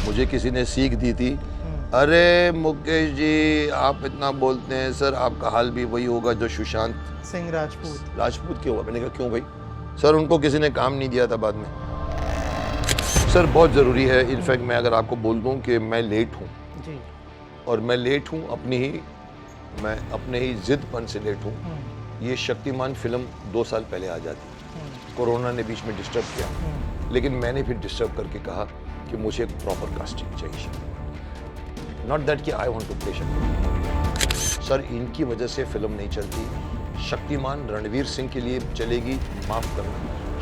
मुझे किसी ने सीख दी थी, अरे मुकेश जी आप इतना बोलते हैं सर, आपका हाल भी वही होगा जो सुशांत सिंह राजपूत क्यों हुआ? मैंने कहा क्यों भाई? सर उनको किसी ने काम नहीं दिया था बाद में। सर बहुत ज़रूरी है, इनफैक्ट मैं अगर आपको बोल दूं कि मैं लेट हूं जी। और मैं लेट हूं मैं अपने ही जिदपन से लेट हूं। ये शक्तिमान फिल्म 2 साल पहले आ जाती, कोरोना ने बीच में डिस्टर्ब किया, लेकिन मैंने फिर डिस्टर्ब करके कहा कि मुझे एक प्रॉपर कास्टिंग चाहिए। नॉट दैट कि I want to play Shaktimaan. Sir इनकी वजह से फिल्म नहीं चलती। शक्तिमान रणवीर सिंह के लिए चलेगी, माफ करना।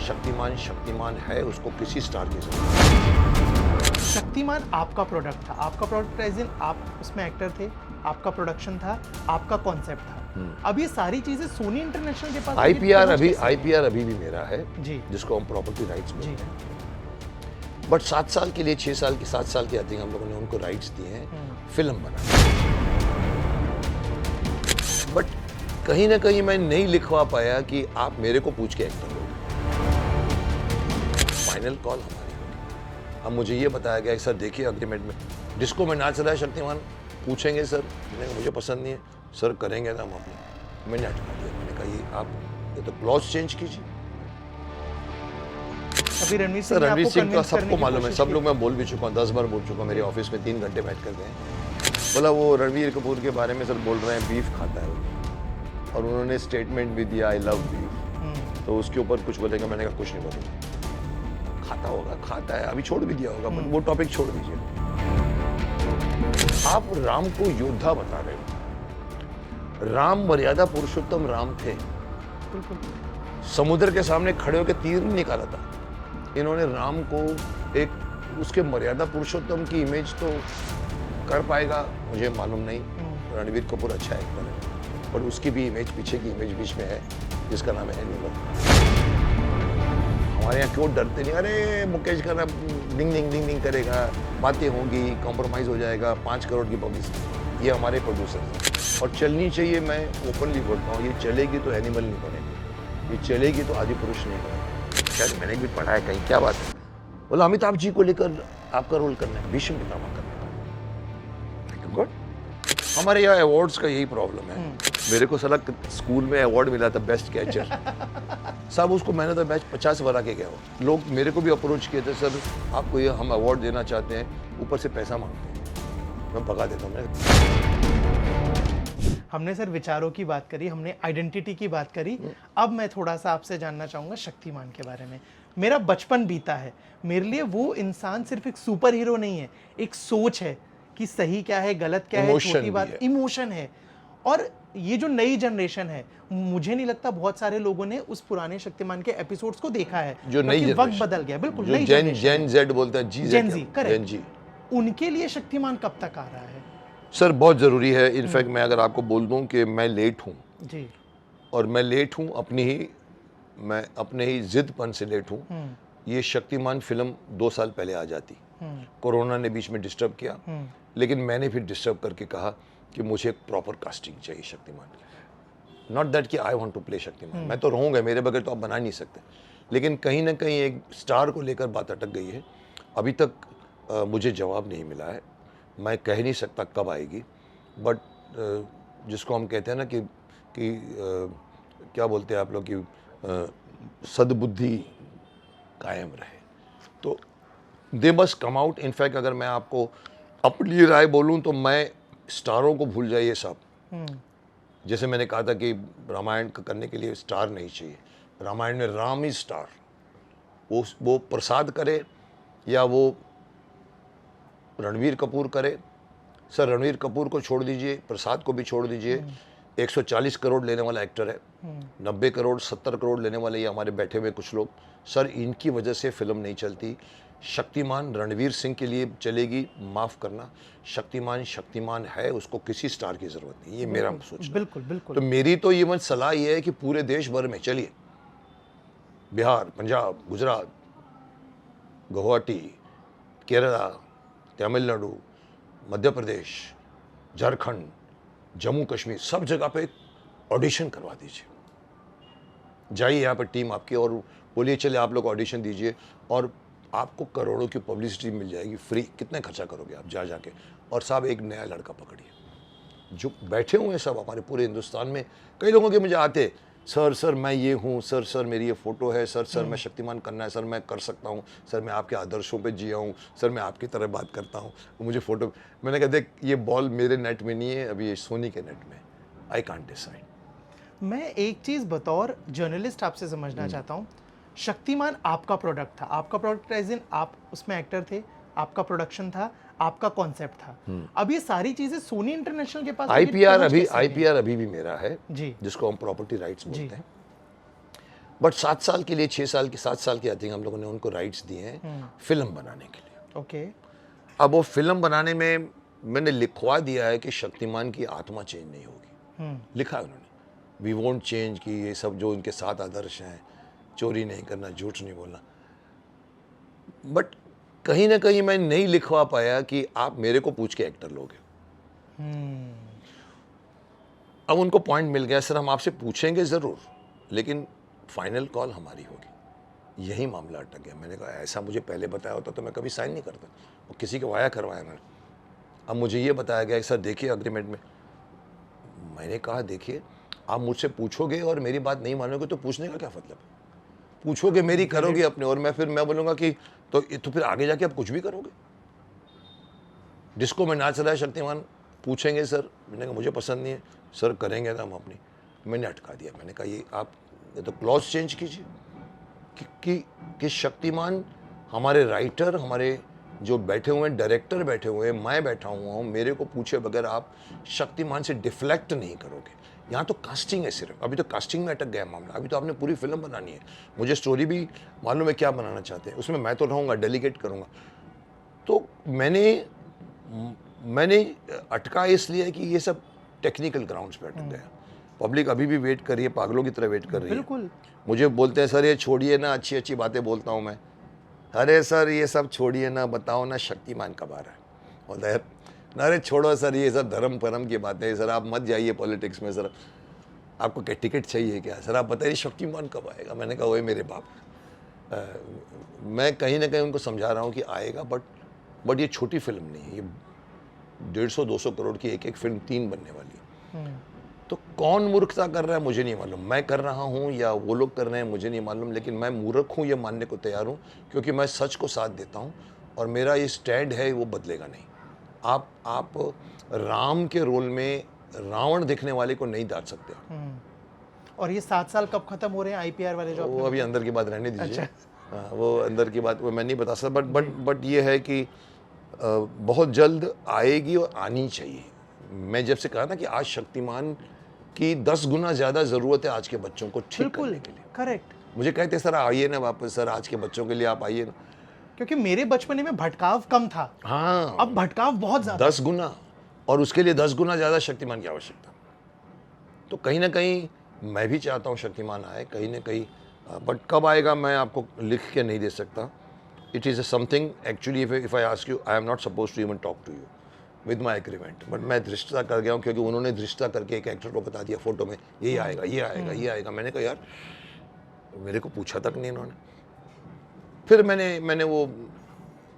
शक्तिमान है, उसको किसी स्टार की जरूरत। शक्तिमान आपका प्रोडक्ट था, आपका प्रोडक्ट एज इन आप उसमें एक्टर थे, आपका प्रोडक्शन था, आपका कॉन्सेप्ट था। अब ये सारी चीजें सोनी इंटरनेशनल के पास आईपीआर अभी भी मेरा है जी, जिसको हम प्रॉपर्टी राइट्स में बट 7 साल के लिए 7 साल के आते हैं हम लोगों ने उनको राइट्स दिए हैं फिल्म बना। बट कहीं ना कहीं मैं नहीं लिखवा पाया कि आप मेरे को पूछ के एक्टर हो। फाइनल कॉल हमारी होगी। अब मुझे ये बताया गया सर देखिए अग्रीमेंट में जिसको मैं नाच रहा है शक्तिमान पूछेंगे सर, मुझे पसंद नहीं है सर, करेंगे ना हम अपने। मैंने हटा दिया, मैंने कहा ये आप ये तो क्लॉज चेंज कीजिए। अभी रणवीर सिंह का सबको मालूम है, सब लोग मैं बोल भी चुका हूँ, 10 बार बोल चुका हूँ, मेरे ऑफिस में 3 घंटे बैठ कर गए। बोला वो रणवीर कपूर के बारे में सर बोल रहे हैं बीफ खाता है और उन्होंne स्टेटमेंट भी दिया आई लव बीफ, तो उसके ऊपर कुछ बोलेगा? मैंने कहा कुछ नहीं बोलूँगा, खाता होगा, खाता है, अभी छोड़ भी दिया होगा, बट वो टॉपिक छोड़ दीजिए। आप राम को योद्धा बता रहे हो, राम मर्यादा पुरुषोत्तम राम थे, समुद्र के सामने खड़े होकर तीर नहीं निकाला था। इन्होंने राम को एक उसके मर्यादा पुरुषोत्तम की इमेज तो कर पाएगा मुझे मालूम नहीं। रणवीर कपूर अच्छा एक्टर है पर उसकी भी इमेज, पीछे की इमेज बीच में है जिसका नाम है एनिमल। हमारे यहाँ क्यों डरते नहीं? अरे मुकेश का ना डिंग डिंग डिंग डिंग करेगा, बातें होंगी, कॉम्प्रोमाइज हो जाएगा, 5 करोड़ की पब्लिसिटी। ये हमारे प्रोड्यूसर हैं और चलनी चाहिए। मैं ओपनली बोलता हूँ, ये चलेगी तो एनिमल नहीं बनेगी, ये चलेगी तो आदि पुरुष नहीं बनेगी। शायद मैंने भी पढ़ा है कहीं, क्या बात है? बोला अमिताभ जी को लेकर आपका रोल करना है, भीष्म पितामह करने का। गुड। हमारे यहाँ अवार्ड्स का यही प्रॉब्लम है। मेरे को साला स्कूल में अवार्ड मिला था बेस्ट कैचर साहब, उसको मैंने तो मैच 50 बना के गया हो। लोग मेरे को भी अप्रोच किए थे, सर आपको ये हम अवार्ड देना चाहते हैं, ऊपर से पैसा मांगते हैं। मैं भगा देता हूँ। हमने सर विचारों की बात करी, हमने आइडेंटिटी की बात करी। अब मैं थोड़ा सा आपसे जानना चाहूँगा शक्तिमान के बारे में। मेरा बचपन बीता है, मेरे लिए वो इंसान सिर्फ एक सुपर हीरो नहीं है, एक सोच है कि सही क्या है, गलत क्या है, छोटी बात, इमोशन है। और ये जो नई जनरेशन है, मुझे नहीं लगता बहुत सारे लोगों ने उस पुराने शक्तिमान के एपिसोड्स को देखा है, जो नई वक्त बदल गया, बिल्कुल नई जेन जेड बोलता है, जेन जी, करेक्ट। उनके लिए शक्तिमान कब तक आ रहा है? सर बहुत ज़रूरी है, इनफैक्ट मैं अगर आपको बोल दूं कि मैं लेट हूं जी, और मैं लेट हूं मैं अपने ही जिदपन से लेट हूं। ये शक्तिमान फिल्म 2 साल पहले आ जाती, कोरोना ने बीच में डिस्टर्ब किया, लेकिन मैंने फिर डिस्टर्ब करके कहा कि मुझे एक प्रॉपर कास्टिंग चाहिए शक्तिमान। नॉट दैट कि I want to play Shaktimaan, मैं तो रहूँगा, मेरे बगैर तो आप बना नहीं सकते, लेकिन कहीं ना कहीं एक स्टार को लेकर बात अटक गई है। अभी तक मुझे जवाब नहीं मिला है, मैं कह नहीं सकता कब आएगी, बट जिसको हम कहते हैं ना कि क्या बोलते हैं आप लोग कि सद्बुद्धि कायम रहे, तो they must come out. In fact अगर मैं आपको अपनी राय बोलूं तो मैं स्टारों को भूल जाइए साहब। जैसे मैंने कहा था कि रामायण करने के लिए स्टार नहीं चाहिए, रामायण में राम ही स्टार, वो प्रसाद करे या वो रणवीर कपूर करे। सर रणवीर कपूर को छोड़ दीजिए, प्रसाद को भी छोड़ दीजिए, 140 करोड़ लेने वाला एक्टर है, 90 करोड़ 70 करोड़ लेने वाले ये हमारे बैठे हुए कुछ लोग। सर इनकी वजह से फिल्म नहीं चलती। शक्तिमान रणवीर सिंह के लिए चलेगी, माफ करना। शक्तिमान है, उसको किसी स्टार की जरूरत नहीं, ये मेरा सोच। बिल्कुल बिल्कुल। तो मेरी तो ये मन सलाह ये है कि पूरे देश भर में चलिए, बिहार, पंजाब, गुजरात, गुवाहाटी, केरला, तमिलनाडु, मध्य प्रदेश, झारखंड, जम्मू कश्मीर, सब जगह पे ऑडिशन करवा दीजिए। जाइए यहाँ पर टीम आपकी और बोलिए चले आप लोग ऑडिशन दीजिए और आपको करोड़ों की पब्लिसिटी मिल जाएगी फ्री, कितने खर्चा करोगे आप जा जाके। और साहब एक नया लड़का पकड़िए, जो बैठे हुए हैं सब हमारे पूरे हिंदुस्तान में, कई लोगों के मुझे आते, सर मैं ये हूँ, सर मेरी ये फ़ोटो है, सर मैं शक्तिमान करना है, सर मैं कर सकता हूँ, सर मैं आपके आदर्शों पे जिया हूँ, सर मैं आपकी तरह बात करता हूँ, मुझे फ़ोटो। मैंने कहा देख, ये बॉल मेरे नेट में नहीं है, अभी ये सोनी के नेट में, आई कांट डिसाइड। मैं एक चीज़ बतौर जर्नलिस्ट आपसे समझना चाहता हूँ, शक्तिमान आपका प्रोडक्ट था, आपका प्रोडक्ट एज इन आप उसमें एक्टर थे, आपका प्रोडक्शन था, आपका कॉन्सेप्ट था। अब ये सारी चीजें सोनी इंटरनेशनल के पास आईपीआर पहुंच अभी कैसे गई? आईपीआर अभी भी मेरा है जी जिसको हम प्रॉपर्टी राइट्स बोलते हैं। बट 7 साल के लिए 6 साल की 7 साल की आई थिंक हम लोगों ने उनको राइट्स दिए हैं फिल्म बनाने के लिए। ओके। अब वो फिल्म बनाने में मैंने लिखवा दिया है कि शक्तिमान की आत्मा चेंज नहीं होगी, लिखा है उन्होंने, वी वोंट चेंज, कि ये सब जो उनके 7 आदर्श हैं, चोरी नहीं करना, झूठ नहीं बोलना। बट कहीं ना कहीं मैं नहीं लिखवा पाया कि आप मेरे को पूछ के एक्टर लोगे। अब उनको पॉइंट मिल गया, सर हम आपसे पूछेंगे ज़रूर लेकिन फाइनल कॉल हमारी होगी। यही मामला अटक गया। मैंने कहा ऐसा मुझे पहले बताया होता तो मैं कभी साइन नहीं करता, और किसी के वाया करवाया मैंने। अब मुझे ये बताया गया सर देखिए अग्रीमेंट में। मैंने कहा देखिए आप मुझसे पूछोगे और मेरी बात नहीं मानोगे तो पूछने का क्या मतलब है? पूछोगे मेरी करोगे अपने, और मैं बोलूँगा कि तो फिर आगे जाके आप कुछ भी करोगे। जिसको मैं नाच रहा है शक्तिमान, पूछेंगे सर, मैंने कहा मुझे पसंद नहीं है, सर करेंगे ना हम अपनी। मैंने अटका दिया, मैंने कहा ये आप तो क्लॉज चेंज कीजिए कि शक्तिमान, हमारे राइटर, हमारे जो बैठे हुए हैं डायरेक्टर बैठे हुए हैं, मैं बैठा हुआ हूँ, मेरे को पूछे बगैर आप शक्तिमान से डिफ्लेक्ट नहीं करोगे। यहाँ तो कास्टिंग है सिर्फ, अभी तो कास्टिंग में अटक गया मामला। अभी तो आपने पूरी फिल्म बनानी है, मुझे स्टोरी भी मालूम है क्या बनाना चाहते हैं, उसमें मैं तो रहूँगा, डेलीगेट करूँगा। तो मैंने अटका इसलिए कि ये सब टेक्निकल ग्राउंड्स पे अटक गया। पब्लिक अभी भी वेट कर रही है, पागलों की तरह वेट कर रही है। बिल्कुल। मुझे बोलते हैं सर ये छोड़िए ना, अच्छी अच्छी बातें बोलता हूँ मैं। अरे सर ये सब छोड़िए ना, बताओ ना शक्तिमान कब आ रहा है। बोलता है अरे छोड़ो सर ये सब धर्म परम की बातें, सर आप मत जाइए पॉलिटिक्स में, सर आपको क्या टिकट चाहिए क्या, सर आप बताइए शक्तिमान कब आएगा। मैंने कहा वही मेरे बाप, मैं कहीं ना कहीं उनको समझा रहा हूँ कि आएगा, बट ये छोटी फिल्म नहीं है, ये 150-200 करोड़ की एक फिल्म 3 बनने वाली है। तो कौन मूर्खता कर रहा है मुझे नहीं मालूम, मैं कर रहा हूँ या वो लोग कर रहे हैं मुझे नहीं मालूम, लेकिन मैं मूर्ख हूँ ये मानने को तैयार हूँ, क्योंकि मैं सच को साथ देता हूँ और मेरा ये स्टैंड है वो बदलेगा नहीं। आप राम के रोल में रावण देखने वाले को नहीं डाल सकते। और ये 7 साल कब खत्म हो रहे हैं आईपीआर वाले जो वो अभी अंदर की बात रहने दीजिए। अच्छा। वो अंदर की बात वो मैं नहीं बता सकता, बट ये है कि बहुत जल्द आएगी और आनी चाहिए। मैं जब से कहा ना कि आज शक्तिमान की 10 गुना ज़्यादा ज़रूरत है आज के बच्चों को ठीक करने के लिए। करेक्ट। मुझे कहते सर आइए ना वापस, सर आज के बच्चों के लिए आप आइए ना। क्योंकि मेरे बचपने में भटकाव कम था, हाँ अब भटकाव बहुत ज़्यादा, 10 गुना, और उसके लिए 10 गुना ज़्यादा शक्तिमान की आवश्यकता। तो कहीं ना कहीं मैं भी चाहता हूँ शक्तिमान आए कहीं ना कहीं, बट कब आएगा मैं आपको लिख के नहीं दे सकता। It is something actually, if I ask you, I am not suppose to even talk to you with my agreement, but मैं धृष्टता कर गया हूँ क्योंकि उन्होंने धृष्टता करके एक एक्टर को बता दिया फोटो में यही आएगा ये आएगा ये आएगा। मैंने कहा यार मेरे को पूछा तक नहीं इन्होंने। फिर मैंने वो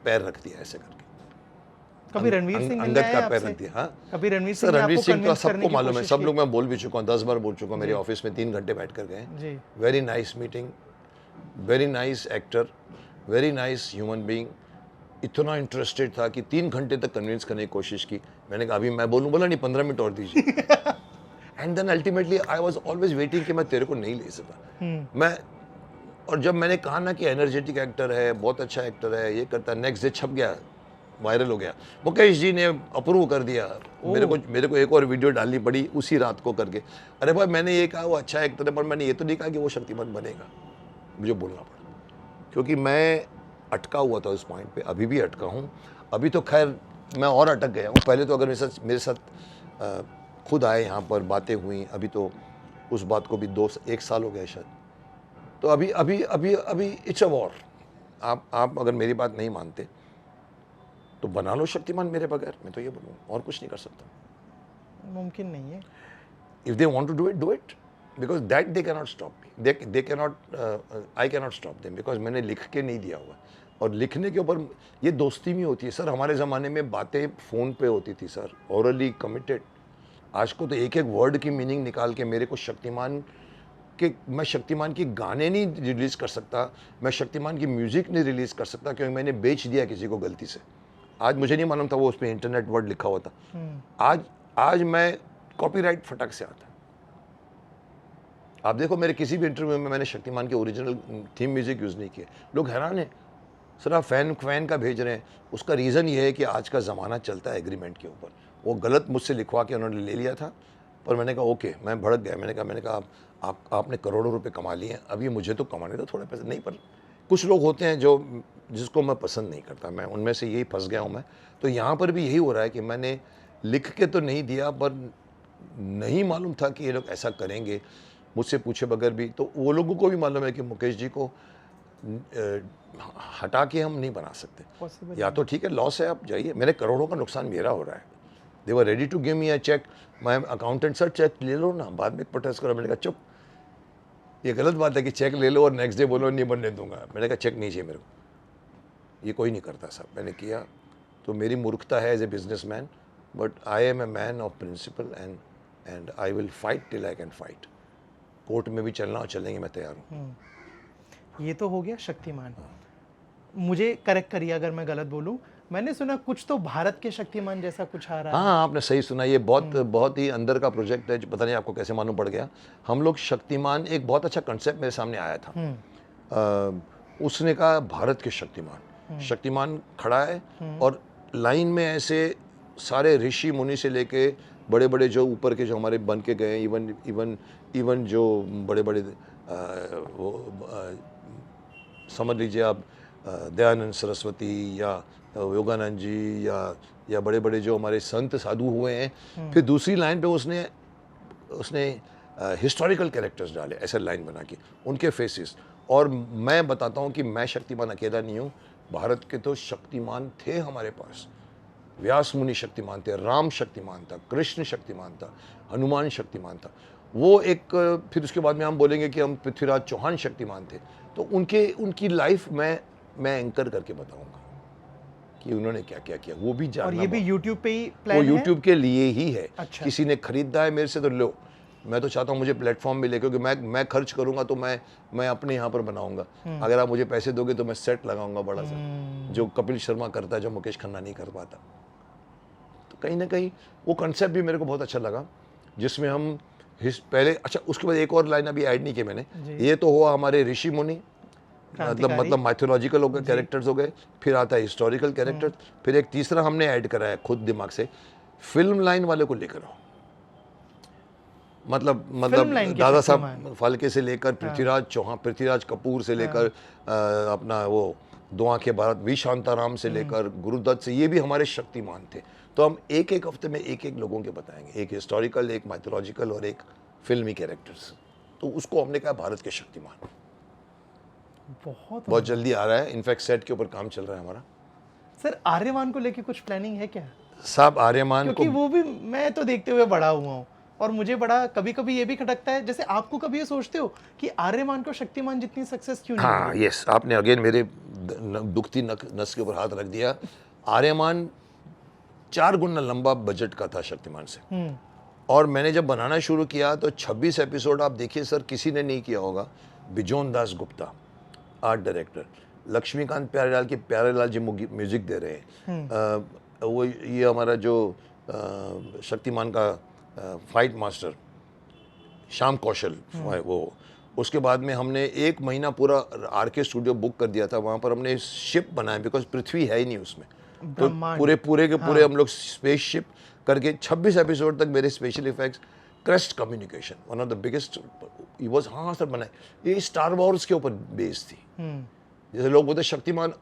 पैर रख दिया ऐसे करके, कभी रणवीर सिंह मिलने अंगद आए का पैर आपसे? रख दिया। हाँ कभी रणवीर सर, सिंह ने रणवीर आपको सिंह तो कन्विंस करने सबको की मालूम है, कोशिश सब की? लोग मैं बोल भी चुका हूँ, 10 बार बोल चुका हूँ, मेरे ऑफिस में 3 घंटे बैठ कर गए। जी। Very nice meeting, very nice actor, very nice human being. इतना इंटरेस्टेड था कि 3 घंटे तक कन्विंस करने की कोशिश की। मैंने कहा अभी मैं बोलूँ, बोला नहीं 15 मिनट और दीजिए। And then ultimately I was always waiting कि मैं तेरे को नहीं ले सका। मैं, और जब मैंने कहा ना कि एनर्जेटिक एक्टर है, बहुत अच्छा एक्टर है, ये करता है, नेक्स्ट डे छप गया, वायरल हो गया। मुकेश जी ने अप्रूव कर दिया। मेरे को एक और वीडियो डालनी पड़ी उसी रात को करके। अरे भाई मैंने ये कहा वो अच्छा एक्टर है, पर मैंने ये तो नहीं कहा कि वो शक्तिमान बनेगा। मुझे बोलना पड़ा क्योंकि मैं अटका हुआ था उस पॉइंट पे, अभी भी अटका हूँ। अभी तो खैर मैं और अटक गया हूँ। पहले तो अगर मेरे साथ खुद आए यहाँ पर बातें हुई, अभी तो उस बात को भी 1 साल हो गया शायद। तो अभी इट्स अ वॉर। आप अगर मेरी बात नहीं मानते तो बना लो शक्तिमान मेरे बगैर, मैं तो ये बोलूँ, और कुछ नहीं कर सकता। मुमकिन नहीं है। If they want to do it because that they cannot stop me, they cannot, I cannot stop them, because मैंने लिख के नहीं दिया हुआ। और लिखने के ऊपर ये दोस्ती भी होती है सर। हमारे ज़माने में बातें फ़ोन पे होती थी सर, ओरली कमिटेड। आज को तो एक एक वर्ड की मीनिंग निकाल के मेरे को शक्तिमान कि मैं शक्तिमान की गाने नहीं रिलीज़ कर सकता, मैं शक्तिमान की म्यूज़िक नहीं रिलीज़ कर सकता, क्योंकि मैंने बेच दिया किसी को गलती से। आज मुझे नहीं मालूम था वो उस पर इंटरनेट वर्ड लिखा हुआ था। आज मैं कॉपीराइट फटक से आता। आप देखो मेरे किसी भी इंटरव्यू में मैंने शक्तिमान के ओरिजिनल थीम म्यूज़िक यूज़ नहीं किए। लोग हैरान हैं, सर आप फ़ैन का भेज रहे हैं। उसका रीज़न ये है कि आज का ज़माना चलता है एग्रीमेंट के ऊपर। वो गलत मुझसे लिखवा के उन्होंने ले लिया था, पर मैंने कहा ओके, मैं भड़क गया। मैंने कहा आपने करोड़ों रुपए कमा लिए हैं, अभी मुझे तो कमाने दो थोड़े पैसे। नहीं, पर कुछ लोग होते हैं जिसको मैं पसंद नहीं करता, मैं उनमें से यही फंस गया हूँ मैं। तो यहाँ पर भी यही हो रहा है कि मैंने लिख के तो नहीं दिया, पर नहीं मालूम था कि ये लोग ऐसा करेंगे मुझसे पूछे बगैर भी। तो वो लोगों को भी मालूम है कि मुकेश जी को हटा के हम नहीं बना सकते। या तो ठीक है, लॉस है, आप जाइए। मेरे करोड़ों का नुकसान मेरा हो रहा है। They were ready to give me a cheque. मैं अकाउंटेंट, सर चेक ले लो ना, बाद में प्रोटेस्ट करो। मैंने कहा चुप, ये गलत बात है कि चेक ले लो और नेक्स्ट डे बोलो नहीं बनने दूंगा। मैंने कहा चेक नहीं चाहिए मेरे को, ये कोई नहीं करता साहब। मैंने किया तो मेरी मूर्खता है as a businessman, but I am a man of principle and I will fight till I can fight. Court में भी चलना और चलेंगे, मैं तैयार हूँ। ये तो हो गया शक्तिमान। मुझे करेक्ट करिए अगर मैं गलत बोलूं, मैंने सुना कुछ तो भारत के शक्तिमान जैसा कुछ आ रहा है। हाँ, आपने सही सुना। ये बहुत ही अंदर का प्रोजेक्ट है, जो पता नहीं आपको कैसे मालूम पड़ गया। हम लोग शक्तिमान, एक बहुत अच्छा कंसेप्ट मेरे सामने आया था। उसने कहा भारत के शक्तिमान खड़ा है और लाइन में ऐसे सारे ऋषि मुनि से लेके बड़े बड़े जो ऊपर के जो हमारे बन के गए, इवन जो बड़े बड़े समझ लीजिए आप, दयानंद सरस्वती या योगानंद जी या बड़े बड़े जो हमारे संत साधु हुए हैं। फिर दूसरी लाइन पे उसने हिस्टोरिकल कैरेक्टर्स डाले, ऐसे लाइन बना के उनके फेसेस। और मैं बताता हूँ कि मैं शक्तिमान अकेला नहीं हूँ, भारत के तो शक्तिमान थे हमारे पास। व्यास मुनि शक्तिमान थे, राम शक्तिमान था, कृष्ण शक्तिमान था, हनुमान शक्तिमान था। वो एक, फिर उसके बाद में हम बोलेंगे कि हम पृथ्वीराज चौहान शक्तिमान थे। तो उनकी लाइफ मैं एंकर करके बताऊंगा कि उन्होंने क्या क्या किया, वो भी जानना। और ये भी YouTube पे ही प्लान वो है? YouTube के लिए ही है। अच्छा। किसी ने खरीदा है मेरे से तो लो, मैं तो चाहता हूँ मुझे प्लेटफॉर्म मिले, क्योंकि मैं खर्च करूंगा तो मैं अपने यहाँ पर बनाऊंगा। अगर आप मुझे पैसे दोगे तो मैं सेट लगाऊंगा बड़ा सा, जो कपिल शर्मा करता है, जो मुकेश खन्ना नहीं कर पाता। तो कहीं ना कहीं वो कंसेप्ट भी मेरे को बहुत अच्छा लगा, जिसमें हम पहले, अच्छा उसके बाद एक और लाइन अभी ऐड नहीं की मैंने। ये तो हुआ हमारे ऋषि मुनि, मतलब माइथोलॉजिकल हो गए, कैरेक्टर्स हो गए। फिर आता है हिस्टोरिकल कैरेक्टर्स। फिर एक तीसरा हमने ऐड करा है खुद दिमाग से, फिल्म लाइन वाले को लेकर आओ। मतलब दादा साहब फाल्के से लेकर पृथ्वीराज कपूर से लेकर अपना वो दो आंखें भारत, वी शांताराम से लेकर गुरुदत्त से, ये भी हमारे शक्तिमान थे। तो हम एक एक हफ्ते में एक एक लोगों के बताएंगे, एक हिस्टोरिकल, एक माइथोलॉजिकल और एक फिल्मी कैरेक्टर्स। तो उसको हमने कहा भारत के शक्तिमान। बहुत जल्दी आ रहा है, इनफैक्ट सेट के ऊपर काम चल रहा है हमारा। सर आर्यमान को लेके कुछ प्लानिंग है क्या? साहब आर्यमान क्योंकि वो भी मैं तो देखते हुए बड़ा हुआ हूँ, और मुझे बड़ा कभी कभी ये भी खटकता है, जैसे आपको कभी ये सोचते हो कि आर्यमान को शक्तिमान जितनी सक्सेस क्यों नहीं हाँ, यस, आपने अगेन मेरे दुखती नस के ऊपर हाथ रख दिया। आर्यमान 4 गुना लंबा बजट का था शक्तिमान से। और मैंने जब बनाना शुरू किया तो 26 एपिसोड आप देखिए सर, किसी ने नहीं किया होगा। बिजोन दास गुप्ता आर्ट डायरेक्टर, लक्ष्मीकांत प्यारेलाल की प्यारेलाल जी म्यूजिक दे रहे हैं। वो ये हमारा जो शक्तिमान का फाइट मास्टर श्याम कौशल, वो उसके बाद में हमने 1 महीना पूरा आरके स्टूडियो बुक कर दिया था। वहाँ पर हमने शिप बनाया, बिकॉज पृथ्वी है ही नहीं उसमें। तो पूरे हम लोग स्पेस शिप करके 26 एपिसोड तक मेरे special effects, crust communication, one of the biggest, हाँ सर बनाए। ये स्टार वॉर्स के ऊपर बेस थी। जैसे लोग बोलते शक्तिमान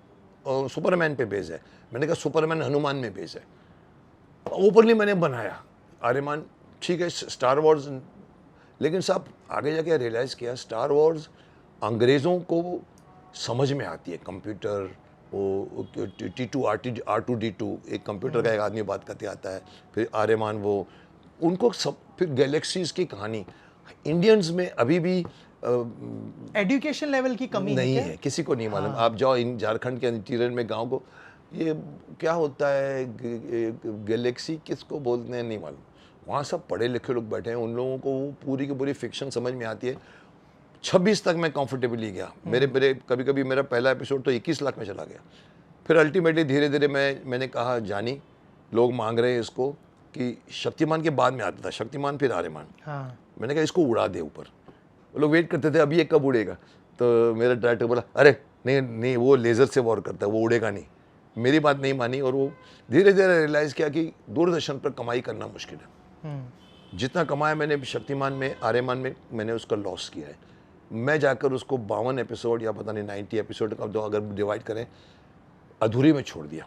सुपरमैन पे बेस है, मैंने कहा सुपरमैन हनुमान में बेस है। ओपनली मैंने बनाया आर्यमान, ठीक है स्टार वॉर्स। लेकिन साहब आगे जाके रियलाइज़ किया, स्टार वॉर्स अंग्रेज़ों को समझ में आती है। कंप्यूटर, वो T2 R2D2, एक कंप्यूटर का एक आदमी बात करते आता है। फिर आर्यमान, वो उनको सब, फिर गैलेक्सीज की कहानी। इंडियंस में अभी भी एजुकेशन लेवल की कमी नहीं है है, किसी को नहीं मालूम। आप जाओ इन झारखंड के इंटीरियर में गांव को, ये क्या होता है, गैलेक्सी किसको बोलते हैं नहीं मालूम। वहाँ सब पढ़े लिखे लोग बैठे हैं, उन लोगों को वो पूरी की पूरी फिक्शन समझ में आती है। 26 तक मैं कंफर्टेबली गया, मेरे कभी कभी मेरा पहला एपिसोड तो 21 लाख में चला गया। फिर अल्टीमेटली धीरे धीरे मैंने कहा जानी लोग मांग रहे हैं इसको, कि शक्तिमान के बाद में आता था शक्तिमान फिर आर्यमान। हाँ। मैंने कहा इसको उड़ा दे ऊपर। वो लोग वेट करते थे अभी ये कब उड़ेगा, तो मेरा डायरेक्टर बोला अरे नहीं नहीं वो लेज़र से वॉर करता है, वो उड़ेगा नहीं। मेरी बात नहीं मानी और वो धीरे धीरे रियलाइज़ किया कि दूरदर्शन पर कमाई करना मुश्किल है। जितना कमाया मैंने शक्तिमान में, आर्यमान में, मैंने उसका लॉस किया है। मैं जाकर उसको 52 एपिसोड या पता नहीं 90 एपिसोड का दो अगर डिवाइड करें, अधूरी में छोड़ दिया।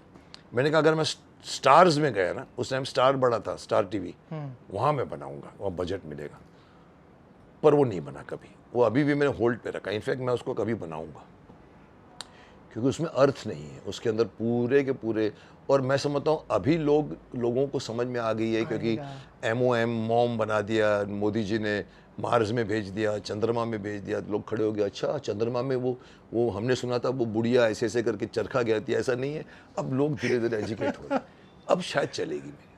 मैंने कहा अगर मैं स्टार्स में गया ना, उस टाइम स्टार बड़ा था, स्टार टीवी, वहाँ मैं बनाऊंगा, वहाँ बजट मिलेगा। पर वो नहीं बना कभी, वो अभी भी मैंने होल्ड पे रखा। इनफैक्ट मैं उसको कभी बनाऊंगा क्योंकि उसमें अर्थ नहीं है, उसके अंदर पूरे के पूरे। और मैं समझता हूँ अभी लोगों को समझ में आ गई है, क्योंकि MOM मॉम बना दिया, मोदी जी ने मार्स में भेज दिया, चंद्रमा में भेज दिया, तो लोग खड़े हो गए अच्छा चंद्रमा में वो हमने सुना था वो बुढ़िया ऐसे ऐसे करके चरखा गया थी, ऐसा नहीं है। अब लोग धीरे धीरे एजुकेट हो रहे हैं, अब शायद चलेगी मेरी।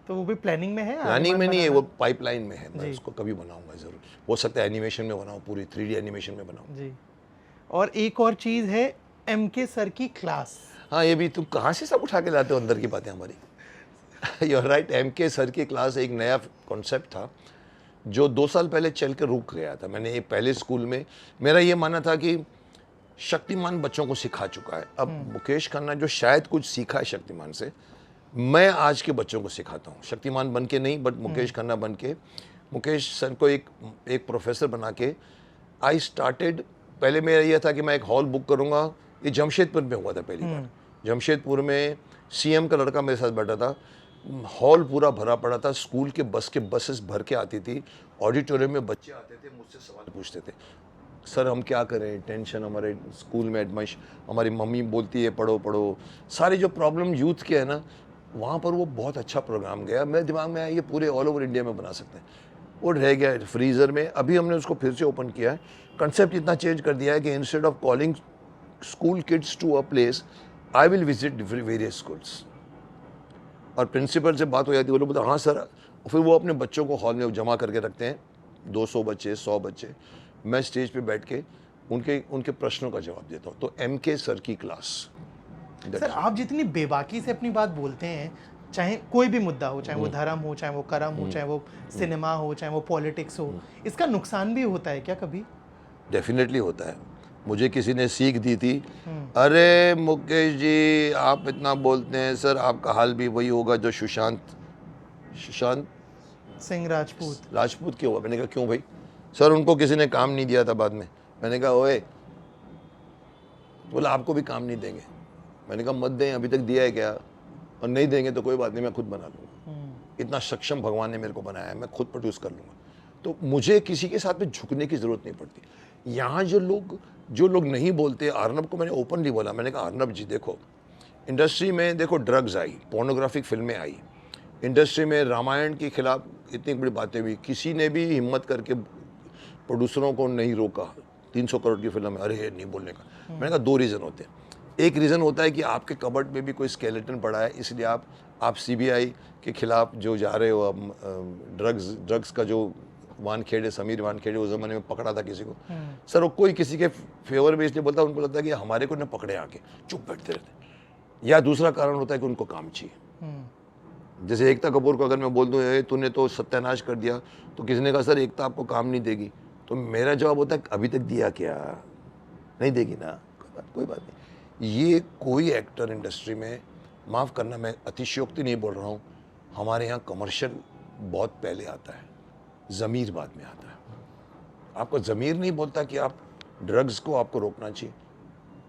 तो वो भी प्लानिंग में है? प्लानिंग में नहीं है, वो पाइपलाइन में है। मैं उसको कभी बनाऊंगा ज़रूर, हो सकता है एनिमेशन में बनाऊँ, पूरी 3D एनिमेशन में बनाऊँ जी। और एक और चीज़ है MK सर की क्लास। हाँ, ये भी तुम कहाँ से सब उठा के लाते हो अंदर की बातें हमारी। You are right, MK sir की क्लास एक नया कॉन्सेप्ट था जो 2 साल पहले चल के रुक गया था। मैंने ये पहले स्कूल में, मेरा ये मानना था कि शक्तिमान बच्चों को सिखा चुका है। अब मुकेश खन्ना जो शायद कुछ सीखा है शक्तिमान से, मैं आज के बच्चों को सिखाता हूँ। शक्तिमान बन के नहीं, बट मुकेश खन्ना बन के, मुकेश सर को एक प्रोफेसर बना के आई स्टार्टेड। पहले मेरा यह था कि मैं एक हॉल बुक करूँगा, ये जमशेदपुर में हुआ था पहली बार। जमशेदपुर में CM का लड़का मेरे साथ बैठा था, हॉल पूरा भरा पड़ा था, स्कूल के बसेस भर के आती थी, ऑडिटोरियम में बच्चे आते थे, मुझसे सवाल पूछते थे, सर हम क्या करें, टेंशन हमारे स्कूल में एडमिशन, हमारी मम्मी बोलती है पढ़ो पढ़ो, सारे जो प्रॉब्लम यूथ के है ना, वहाँ पर वो बहुत अच्छा प्रोग्राम गया। मेरे दिमाग में आया ये पूरे ऑल ओवर इंडिया में बना सकते हैं। वो रह गया फ्रीज़र में, अभी हमने उसको फिर से ओपन किया है। कंसेप्ट इतना चेंज कर दिया है कि instead of calling school kids to a place, I will visit various schools. और प्रिंसिपल से बात हो जाती है, वो लोग बोलते हाँ सर, फिर वो अपने बच्चों को हॉल में जमा करके रखते हैं, 200 बच्चे, 100 बच्चे। मैं स्टेज पे बैठ के उनके प्रश्नों का जवाब देता हूँ। तो MK सर की क्लास। सर आप जितनी बेबाकी से अपनी बात बोलते हैं, चाहे कोई भी मुद्दा हो, चाहे वो धर्म हो, चाहे वो कर्म हो, चाहे वो सिनेमा हो, चाहे वो पॉलिटिक्स हो, इसका नुकसान भी होता है क्या कभी? डेफिनेटली होता है। मुझे किसी ने सीख दी थी, अरे मुकेश जी आप इतना बोलते हैं, सर आपका हाल भी वही होगा जो सुशांत सिंह राजपूत क्यों हुआ। मैंने कहा क्यों भाई? सर उनको किसी ने काम नहीं दिया था बाद में। मैंने कहा ओए, बोला आपको भी काम नहीं देंगे। मैंने कहा मत दें, अभी तक दिया है क्या? और नहीं देंगे तो कोई बात नहीं, मैं खुद बना लूँगा। इतना सक्षम भगवान ने मेरे को बनाया है, मैं खुद प्रोड्यूस कर लूँगा। तो मुझे किसी के साथ में झुकने की ज़रूरत नहीं पड़ती। यहाँ जो लोग नहीं बोलते, अर्नब को मैंने ओपनली बोला, मैंने कहा अर्नब जी देखो, इंडस्ट्री में देखो ड्रग्स आई, पोर्नोग्राफिक फिल्में आई, इंडस्ट्री में रामायण के खिलाफ इतनी बड़ी बातें हुई, किसी ने भी हिम्मत करके प्रोड्यूसरों को नहीं रोका। 300 करोड़ की फिल्म है, अरे नहीं बोलने का। मैंने कहा 2 रीज़न होते हैं। एक रीज़न होता है कि आपके कबर्ड में भी कोई स्केलेटन पड़ा है, इसलिए आप CBI के खिलाफ जो जा रहे हो, ड्रग्स का जो वानखेड़े, समीर वानखेड़े उस ज़माने में पकड़ा था किसी को, सर वो कोई किसी के फेवर में इसलिए बोलता है, उनको लगता है कि हमारे को न पकड़े आके, चुप बैठते रहते। या दूसरा कारण होता है कि उनको काम चाहिए। जैसे एकता कपूर को अगर मैं बोल दूँ तूने तो सत्यानाश कर दिया, तो किसी ने कहा सर एकता आपको काम नहीं देगी, तो मेरा जवाब होता है अभी तक दिया क्या? नहीं देगी ना, कोई बात नहीं। ये कोई एक्टर इंडस्ट्री में, माफ़ करना मैं अतिशयोक्ति नहीं बोल रहा हूँ, हमारे यहाँ कमर्शियल बहुत पहले आता है, ज़मीर बाद में आता है। आपका ज़मीर नहीं बोलता कि आप ड्रग्स को आपको रोकना चाहिए।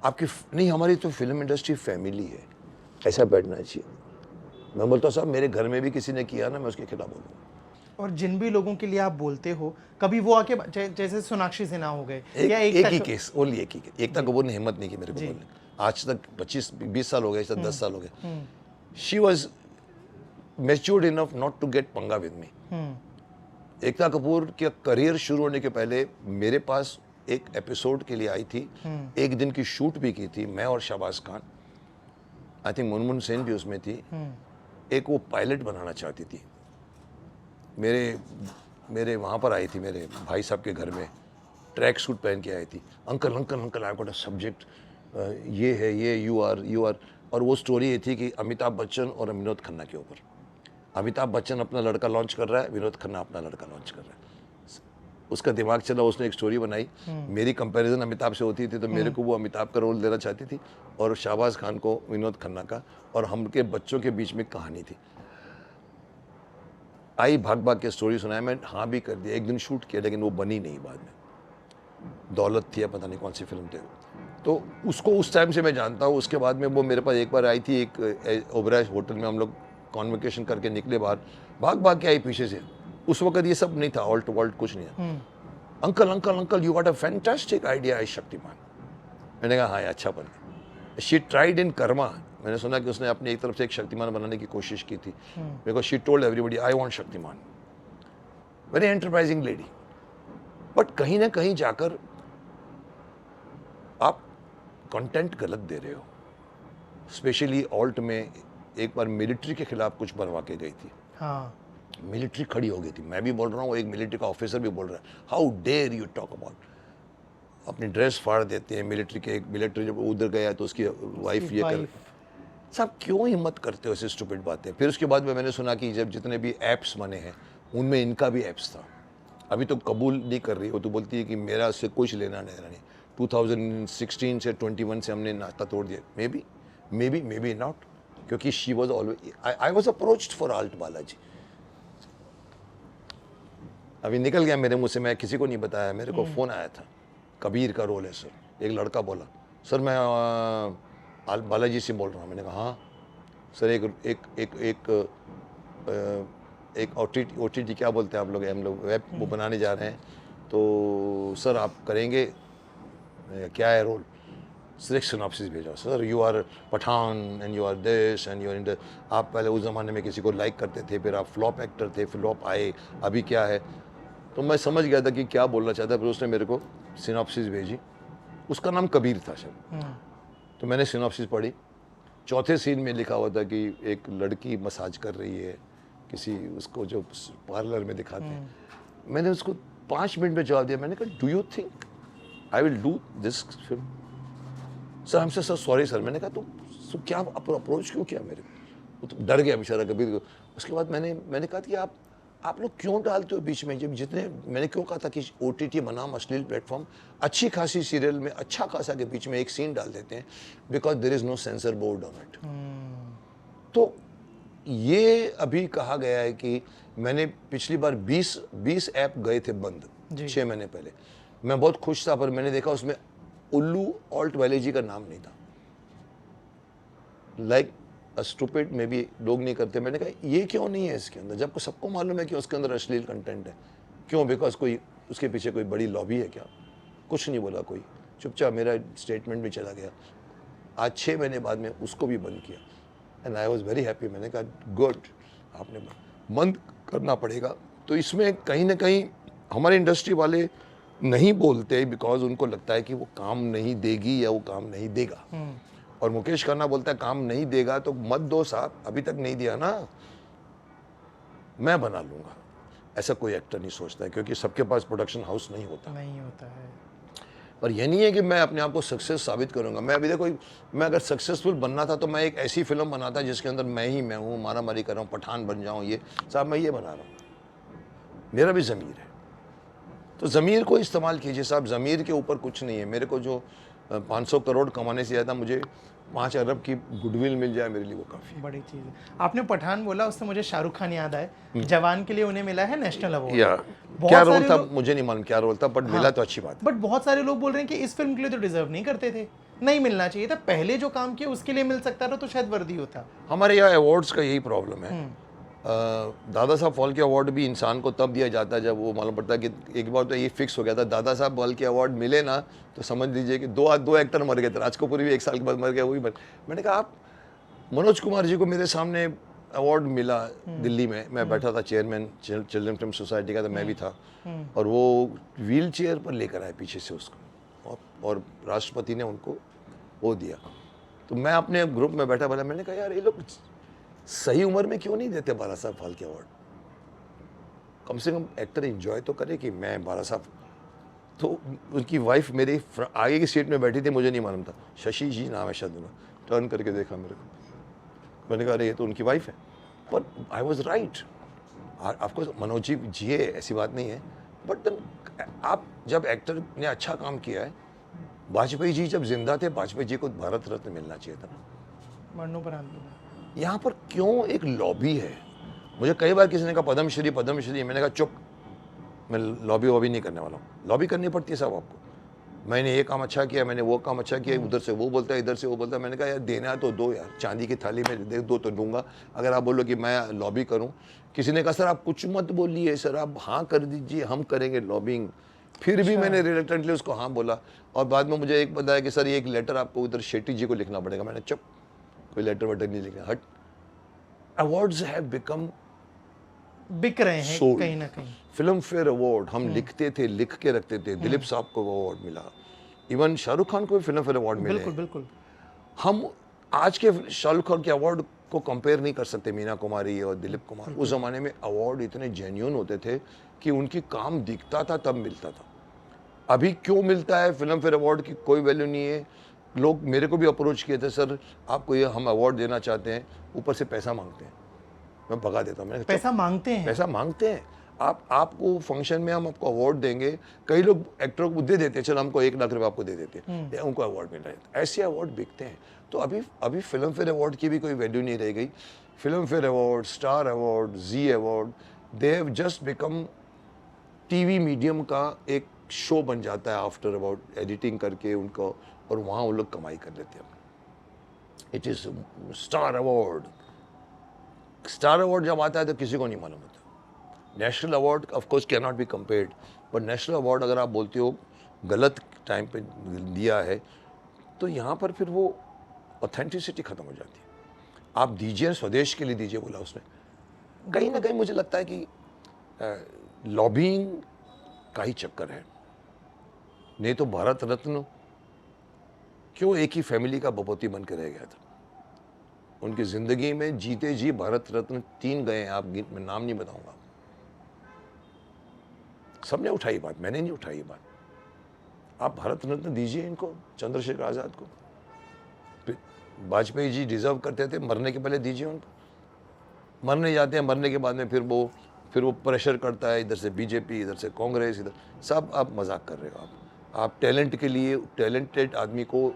आपकी नहीं, हमारी तो फिल्म इंडस्ट्री फैमिली है, ऐसा बैठना चाहिए। मैं बोलता हूँ साहब मेरे घर में भी किसी ने किया ना, मैं उसके खिलाफ बोलूँगा। और जिन भी लोगों के लिए आप बोलते हो, कभी वो आके जैसे सोनाक्षी सिन्हा हो गए, या एक ही केस, ओनली एक ही केस। एकता कपूर ने हिम्मत नहीं की मेरे को बोलने। आज तक 25-20 साल हो गए, 10 साल हो गए। She was matured enough not to get पंगा विद मी। एकता कपूर के करियर शुरू होने के पहले मेरे पास एक एपिसोड के लिए आई थी, एक दिन की शूट भी की थी, मैं और शाहबाज खान, आई थिंक मुनमुन सेन भी उसमें थी। एक वो पायलट बनाना चाहती थी, मेरे वहाँ पर आई थी, मेरे भाई साहब के घर में ट्रैक सूट पहन के आई थी। Uncle uncle uncle I got a subject, ये है, ये यू आर। और वो स्टोरी ये थी कि अमिताभ बच्चन और विनोद खन्ना के ऊपर। अमिताभ बच्चन अपना लड़का लॉन्च कर रहा है, विनोद खन्ना अपना लड़का लॉन्च कर रहा है। उसका दिमाग चला, उसने एक स्टोरी बनाई। मेरी कंपैरिजन अमिताभ से होती थी तो मेरे को वो अमिताभ का रोल देना चाहती थी और शाहबाज खान को विनोद खन्ना का, और हम के बच्चों के बीच में कहानी थी। आई भाग भाग के स्टोरी सुनाया, मैं हाँ भी कर दिया, एक दिन शूट किया लेकिन वो बनी नहीं बाद में। दौलत थी या पता नहीं कौन सी फिल्म थे, तो उसको उस टाइम से मैं जानता हूँ। उसके बाद में वो मेरे पास एक बार आई थी, एक ओबराय होटल में हम लोग कॉन्वोकेशन करके निकले बाहर, भाग भाग के आई पीछे से। उस वक्त ये सब नहीं था, ऑल्ट वॉल्ट कुछ नहीं है। Uncle uncle uncle you got a fantastic idea I Shaktimaan. मैंने कहा हाँ अच्छा बन गया। शी ट्राइड इन कर्मा, मैंने सुना कि उसने अपनी एक तरफ से एक शक्तिमान बनाने की कोशिश की थी, because she told everybody I want Shaktimaan. Very enterprising lady. But कहीं ना कहीं जाकर आप कंटेंट गलत दे रहे हो। स्पेशली ऑल्ट में एक बार मिलिट्री के खिलाफ कुछ बनवा के गई थी। हाँ, मिलिट्री खड़ी हो गई थी, मैं भी बोल रहा हूँ, एक मिलिट्री का ऑफिसर भी बोल रहा है, how dare you talk about. अपनी ड्रेस फाड़ देते हैं मिलिट्री के। एक मिलिट्री जब उधर गया तो उसकी वाइफ ये कर, सब क्यों हिम्मत करते हो ऐसे स्टूपिड बातें। फिर उसके बाद में मैंने सुना कि जब जितने भी ऐप्स बने हैं उनमें इनका भी ऐप्स था। अभी तो कबूल नहीं कर रही, वो तो बोलती है कि मेरा उससे कुछ लेना देना नहीं। 2016 से 21 से हमने नाता तोड़ दिया। मे बी नॉट, क्योंकि she was always, I was approached for alt Balaji. अभी निकल गया मेरे मुंह से, मैं किसी को नहीं बताया। मेरे को फ़ोन आया था, कबीर का रोल है सर। एक लड़का बोला, सर मैं आल्ट बालाजी से बोल रहा हूँ। मैंने कहा हाँ सर, एक OTT क्या बोलते हैं आप लोग, हम लोग वेब वो बनाने जा रहे हैं, तो सर आप करेंगे, क्या है रोल। सर एक सिनॉप्सिस भेजा, sir you are Pathan and you are this and you are in the, आप पहले उस ज़माने में किसी को लाइक करते थे, फिर आप फ्लॉप एक्टर थे, फ्लॉप आए, अभी क्या है। तो मैं समझ गया था कि क्या बोलना चाहता है। फिर उसने मेरे को सिनॉप्सिस भेजी, उसका नाम कबीर था शायद। तो मैंने सिनॉप्सिस पढ़ी। चौथे सीन में लिखा हुआ था कि एक लड़की मसाज कर रही है किसी, उसको जो पार्लर में दिखाते हैं। मैंने उसको 5 मिनट में जवाब दिया, मैंने कहा do you think I will do this film. Sir हमसे सर सॉरी सर। मैंने कहा तो क्या अप्रोच क्यों किया मेरे को। वो तो डर गया बेचारा कबीर को। उसके बाद मैंने कहा कि आप लोग क्यों डालते हो बीच में, जब जितने मैंने क्यों कहा था कि OTT बनाम अश्लील प्लेटफॉर्म, अच्छी खासी सीरियल में अच्छा खासा के बीच में एक सीन डाल देते हैं, because there is no censor board on it. तो ये अभी कहा गया है कि मैंने पिछली बार 20 ऐप गए थे बंद 6 महीने पहले। मैं बहुत खुश था, पर मैंने देखा उसमें उल्लू ऑल्ट बालाजी का नाम नहीं था। लाइक स्टूपिड में भी लोग नहीं करते। मैंने कहा ये क्यों नहीं है इसके अंदर, जबकि सबको मालूम है कि उसके अंदर अश्लील कंटेंट है। क्यों? बिकॉज कोई उसके पीछे कोई बड़ी लॉबी है क्या? कुछ नहीं बोला कोई, चुपचाप मेरा स्टेटमेंट भी चला गया। आज 6 महीने बाद में उसको भी बंद किया and I was very happy. मैंने कहा गुड, आपने बंद करना पड़ेगा। तो इसमें कहीं ना कहीं हमारे इंडस्ट्री वाले नहीं बोलते, बिकॉज उनको लगता है कि वो काम नहीं देगी या वो काम नहीं देगा। और मुकेश खन्ना बोलता है काम नहीं देगा तो मत दो साहब, अभी तक नहीं दिया ना, मैं बना लूंगा। ऐसा कोई एक्टर नहीं सोचता है, क्योंकि सबके पास प्रोडक्शन हाउस नहीं होता है। पर ये नहीं है कि मैं अपने आप को सक्सेस साबित करूंगा। मैं अभी देखो, मैं अगर सक्सेसफुल बनना था तो मैं एक ऐसी फिल्म बनाता जिसके अंदर मैं हूँ, मारा मारी कर रहा हूँ, पठान बन जाऊँ। ये साहब मैं ये बना रहा हूँ, मेरा भी ज़मीर है, तो ज़मीर को इस्तेमाल कीजिए साहब। ज़मीर के ऊपर कुछ नहीं है। मेरे को जो 500 करोड़ कमाने से ज़्यादा मुझे 5 अरब की गुडविल मिल जाए, मेरे लिए वो काफ़ी बड़ी चीज़ है। आपने पठान बोला, उससे मुझे शाहरुख खान याद आए। जवान के लिए उन्हें मिला है नेशनल अवार्ड। क्या रोल था मुझे नहीं मालूम क्या रोल था, बट मिला तो अच्छी बात। बट बहुत सारे लोग बोल रहे हैं कि इस फिल्म के लिए तो डिजर्व नहीं करते थे, नहीं मिलना चाहिए था। पहले जो काम किया उसके लिए मिल सकता था तो शायद वर्दी होता। हमारे यहाँ अवार्ड्स का यही प्रॉब्लम है। दादा साहब फाल्के अवार्ड भी इंसान को तब दिया जाता है जब वो मालूम पड़ता है कि एक बार तो ये फिक्स हो गया था, दादा साहब फाल्के अवार्ड मिले ना तो समझ लीजिए कि दो एक्टर मर गए थे। राज कपूर भी 1 साल के बाद मर गया, वो भी मैंने कहा आप मनोज कुमार जी को मेरे सामने अवार्ड मिला दिल्ली में, मैं बैठा था चेयरमैन चिल्ड्रन फिल्म सोसाइटी का, तो मैं भी था, और वो व्हील चेयर पर लेकर आए पीछे से उसको, और राष्ट्रपति ने उनको वो दिया। तो मैं अपने ग्रुप में बैठा बोला, मैंने कहा यार ये लोग सही उम्र में क्यों नहीं देते 12 साहब फाल्के अवार्ड, कम से कम एक्टर एंजॉय तो करे कि मैं 12 साहब। तो उनकी वाइफ मेरी आगे की सीट में बैठी थी, मुझे नहीं मालूम था, शशि जी नाम है शायद, टर्न करके देखा मेरे को, मैंने कहा अरे ये तो उनकी वाइफ है, पर I was right. Of course Manoj ji जिए, ऐसी बात नहीं है, बट आप जब एक्टर ने अच्छा काम किया है, वाजपेयी जी जब जिंदा थे, वाजपेयी जी को भारत रत्न मिलना चाहिए था ना, मरणोपरांत। यहाँ पर क्यों एक लॉबी है। मुझे कई बार किसी ने कहा पद्मश्री पद्मश्री, मैंने कहा चुप, मैं लॉबी वॉबी नहीं करने वाला हूँ। लॉबी करनी पड़ती है साहब आपको, मैंने ये काम अच्छा किया, मैंने वो काम अच्छा किया, उधर से वो बोलता है, इधर से वो बोलता है। मैंने कहा यार देना तो दो यार, चांदी की थाली में दे दो तो दूंगा। अगर आप बोलो कि मैं लॉबी करूँ, किसी ने कहा सर आप कुछ मत बोलिए सर, आप हाँ कर दीजिए, हम करेंगे लॉबिंग। फिर भी मैंने रिलेक्टेंटली उसको हाँ बोला, और बाद में मुझे एक बताया कि सर ये एक लेटर आपको उधर शेट्टी जी को लिखना पड़ेगा। मैंने चुप, कोई लेटर वेटर नहीं लिखना, हट। अवार्ड्स हैव बिकम बिक रहे हैं Sold. कहीं ना कहीं। फिल्म फेयर अवार्ड हम लिखते थे, लिख के रखते थे, दिलीप साहब को वो अवार्ड मिला, इवन शाहरुख खान को भी फिल्म फेयर अवार्ड मिले। बिल्कुल बिल्कुल। हम आज के शाहरुख खान के अवार्ड को कंपेयर नहीं कर सकते मीना कुमारी और दिलीप कुमार। उस जमाने में अवार्ड इतने जेन्युइन होते थे कि उनकी काम दिखता था तब मिलता था। अभी क्यों मिलता है फिल्म फेयर अवार्ड की कोई वैल्यू नहीं है। लोग मेरे को भी अप्रोच किए थे, सर आपको ये हम अवार्ड देना चाहते हैं, ऊपर से पैसा मांगते हैं। मैं भगा देता हूँ, मैंने कहा, पैसा मांगते हैं? पैसा मांगते हैं। आपको फंक्शन में हम आपको अवार्ड देंगे, कई लोग एक्टरों को दे देते हैं, चलो हमको 1 लाख रुपए आपको दे देते हैं, उनको अवार्ड मिल रहा है। ऐसे अवार्ड बिकते हैं। तो अभी फिल्म फेयर अवार्ड की भी कोई वैल्यू नहीं रह गई। Filmfare award, star award, Zee award, they have just become TV medium का एक शो बन जाता है आफ्टर अबाउट एडिटिंग करके उनको, और वहाँ वो लोग कमाई कर लेते हैं। It is star award. Star award जब आता है तो किसी को नहीं मालूम होता। National award of course can not be compared, but national award अगर आप बोलते हो गलत टाइम पे दिया है, तो यहाँ पर फिर वो ऑथेंटिसिटी खत्म हो जाती है। आप दीजिए, स्वदेश के लिए दीजिए बोला उसने। कहीं ना कहीं मुझे लगता है कि लॉबिंग का ही चक्कर है, नहीं तो भारत रत्न क्यों एक ही फैमिली का बपौती बन के रह गया था। उनकी जिंदगी में जीते जी भारत रत्न 3 गए हैं, आप मैं नाम नहीं बताऊंगा। सबने उठाई बात, मैंने नहीं उठाई बात। आप भारत रत्न दीजिए इनको, चंद्रशेखर आजाद को। वाजपेयी जी डिजर्व करते थे, मरने के पहले दीजिए उनको। मरने जाते हैं, मरने के बाद में फिर वो प्रेशर करता है, इधर से बीजेपी, इधर से कांग्रेस, इधर सब। आप मजाक कर रहे हो। आप टैलेंट के लिए, टैलेंटेड आदमी को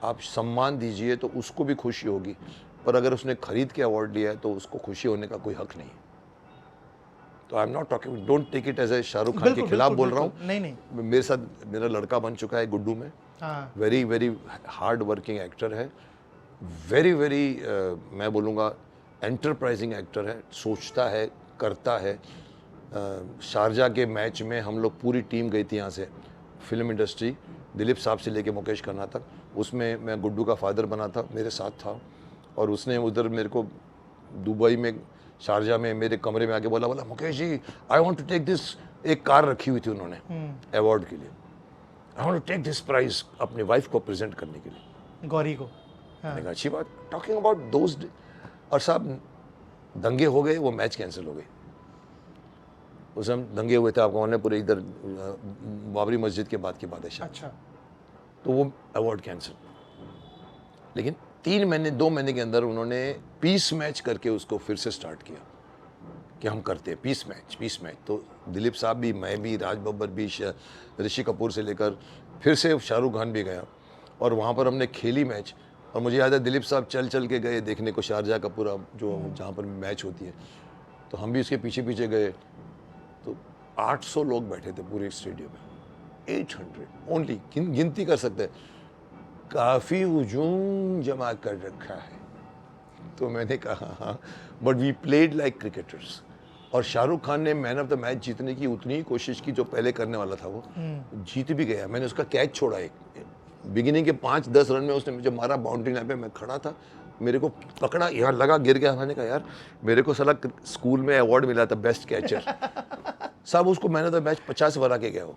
आप सम्मान दीजिए तो उसको भी खुशी होगी, पर अगर उसने खरीद के अवार्ड लिया है तो उसको खुशी होने का कोई हक नहीं। तो I am not talking, don't take it as a Shahrukh Khan के खिलाफ बोल रहा हूँ। नहीं, मेरे साथ मेरा लड़का बन चुका है गुड्डू में, very very hard working actor है, वेरी वेरी मैं बोलूँगा एंटरप्राइजिंग एक्टर है, सोचता है, करता है। शारजा के मैच में हम लोग पूरी टीम गई थी यहाँ से, फिल्म इंडस्ट्री, दिलीप साहब से लेके मुकेश खन्ना तक। उसमें मैं गुड्डू का फादर बना था, मेरे साथ था, और उसने उधर मेरे को दुबई में, शारजा में मेरे कमरे में आके बोला Mukesh ji I want to take this. एक कार रखी हुई थी उन्होंने अवार्ड के लिए, I want to take this prize अपने वाइफ को प्रेजेंट करने के लिए, गौरी को। मैंने कहा अच्छी बात, टॉकिंग अबाउट दोस्त। और साहब दंगे हो गए, वो मैच कैंसिल हो गए। उस समय दंगे हुए थे, आपको मालूम है, पूरे इधर बाबरी मस्जिद के बाद की बात है। अच्छा। तो वो अवार्ड कैंसिल। लेकिन 2 महीने के अंदर उन्होंने पीस मैच करके उसको फिर से स्टार्ट किया कि हम करते हैं पीस मैच। तो दिलीप साहब भी, मैं भी, राज बब्बर भी, ऋषि कपूर से लेकर फिर से शाहरुख खान भी गया, और वहाँ पर हमने खेली मैच। और मुझे याद है दिलीप साहब चल के गए देखने को शारजा का पूरा जो जहाँ पर मैच होती है, तो हम भी उसके पीछे गए। तो 800 लोग बैठे थे पूरे स्टेडियम में, 800 ओनली, गिनती कर सकते हैं। काफ़ी हुजूम जमा कर रखा है। तो मैंने कहा हाँ, but we played like cricketers. और शाहरुख खान ने मैन ऑफ द मैच जीतने की उतनी ही कोशिश की जो पहले करने वाला था, वो जीत भी गया। मैंने उसका कैच छोड़ा, एक बिगिनिंग के 5-10 रन में उसने मुझे मारा, बाउंड्री लाइन पे मैं खड़ा था, मेरे को पकड़ा, यहाँ लगा, गिर गया। मैंने कहा यार मेरे को साला स्कूल में अवार्ड मिला था बेस्ट कैचर। साहब उसको मैंने तो मैच 50 बना के गया हो।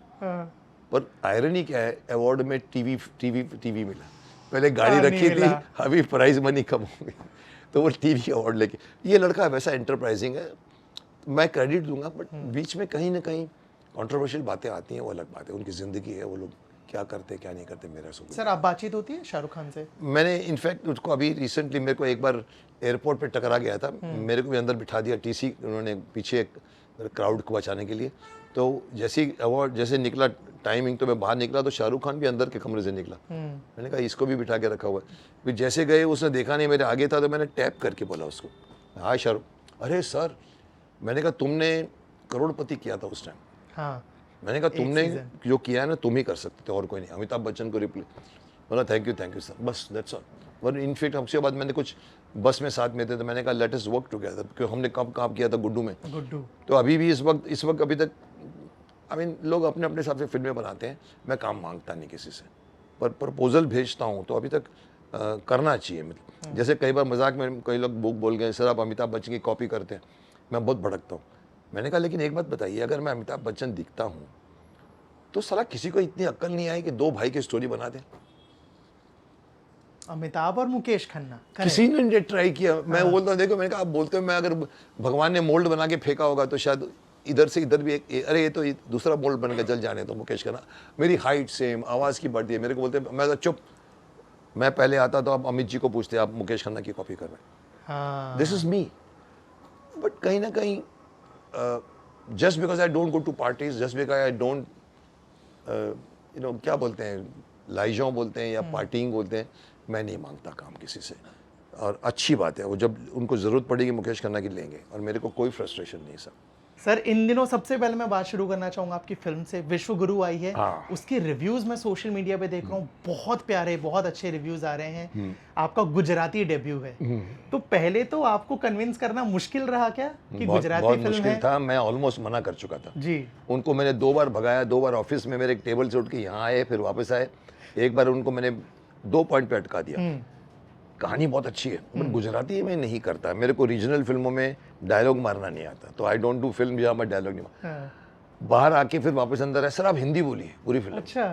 पर आयरनी क्या है, अवार्ड में टीवी मिला। पहले गाड़ी रखी थी, अभी प्राइज मनी कम हो गई, तो वो टीवी अवार्ड लेके। ये लड़का वैसा एंटरप्राइजिंग है, मैं क्रेडिट दूंगा, बट बीच में कहीं ना कहीं कंट्रोवर्शियल बातें आती हैं, वो अलग बात है, उनकी ज़िंदगी है, वो लोग क्या करते क्या नहीं करते मेरा सब। सर आप बातचीत होती है शाहरुख खान से? मैंने इनफैक्ट उसको अभी रिसेंटली, मेरे को एक बार एयरपोर्ट पे टकरा गया था, मेरे को भी अंदर बिठा दिया टीसी उन्होंने पीछे क्राउड को बचाने के लिए। तो जैसे अवार्ड जैसे निकला टाइमिंग, तो मैं बाहर निकला तो शाहरुख खान भी अंदर के कमरे से निकला। मैंने कहा इसको भी बिठा के रखा हुआ है। फिर जैसे गए उसने देखा नहीं मेरे आगे था, तो मैंने टैप करके बोला उसको, हाय शाहरुख। अरे सर, मैंने कहा तुमने करोड़पति किया था उस टाइम। हाँ, मैंने कहा तुमने जो किया है ना तुम ही कर सकते थे और कोई नहीं। अमिताभ बच्चन को रिप्लाई बोला थैंक यू सर, बस दैट्स ऑल। और इनफैक्ट हमसे बाद मैंने कुछ बस में साथ में थे, तो मैंने कहा लेट अस वर्क टुगेदर, क्योंकि हमने कब काम किया था गुड्डू में। तो अभी भी इस वक्त अभी तक आई मीन लोग अपने अपने हिसाब से फिल्में बनाते हैं, मैं काम मांगता नहीं किसी से, पर प्रपोजल भेजता हूँ तो अभी तक करना चाहिए। मतलब जैसे कई बार मजाक में कई लोग बोल गए सर आप अमिताभ बच्चन की कॉपी करते हैं, मैं बहुत भड़कता हूँ। मैंने कहा लेकिन एक बात बताइए, अगर मैं अमिताभ बच्चन दिखता हूँ तो साला किसी को इतनी अक्ल नहीं आई कि दो भाई की स्टोरी बना दे। अमिताभ और मुकेश खन्ना किसी ने ट्राई किया। मैं बोलता हूँ देखो, मैंने कहा आप बोलते हो मैं अगर भगवान ने मोल्ड बना के फेंका होगा तो शायद इधर से इधर भी एक, अरे ये तो दूसरा मोल्ड बन के जल जाने तो मुकेश खन्ना। मेरी हाइट सेम, आवाज़ की बढ़ती है। मेरे को बोलते मैं तो चुप, मैं पहले आता तो आप अमित जी को पूछते आप मुकेश खन्ना की कॉपी कर रहे। This is me. बट कहीं ना कहीं just because I don't go to parties, just because I don't क्या बोलते हैं, लाइजों बोलते हैं या पार्टिंग बोलते हैं, मैं नहीं मांगता काम किसी से। और अच्छी बात है, वो जब उनको ज़रूरत पड़ेगी मुकेश खन्ना की लेंगे, और मेरे को कोई फ्रस्ट्रेशन नहीं सर। सर इन दिनों सबसे पहले मैं बात शुरू करना चाहूंगा आपकी फिल्म से, विश्व गुरु आई है। उसके रिव्यूज मैं सोशल मीडिया पे देख रहा हूँ, बहुत प्यारे, बहुत अच्छे रिव्यूज आ रहे हैं। आपका गुजराती डेब्यू है, तो पहले तो आपको कन्विंस करना मुश्किल रहा क्या कि गुजराती बहुत फिल्म मुश्किल है? था, मैं ऑलमोस्ट मना कर चुका था जी। उनको मैंने 2 बार भगाया, 2 बार ऑफिस में मेरे एक टेबल से उठ के यहाँ आए, फिर वापस आए। एक बार उनको मैंने 2 पॉइंट पे अटका दिया, कहानी बहुत अच्छी है बट गुजराती में नहीं करता। मेरे को रीजनल फिल्मों में डायलॉग मारना नहीं आता, तो आई डोंट डू फिल्म जहाँ मैं डायलॉग नहीं मार। बाहर आके फिर वापस अंदर आए, सर आप हिंदी बोलिए पूरी फिल्म। अच्छा।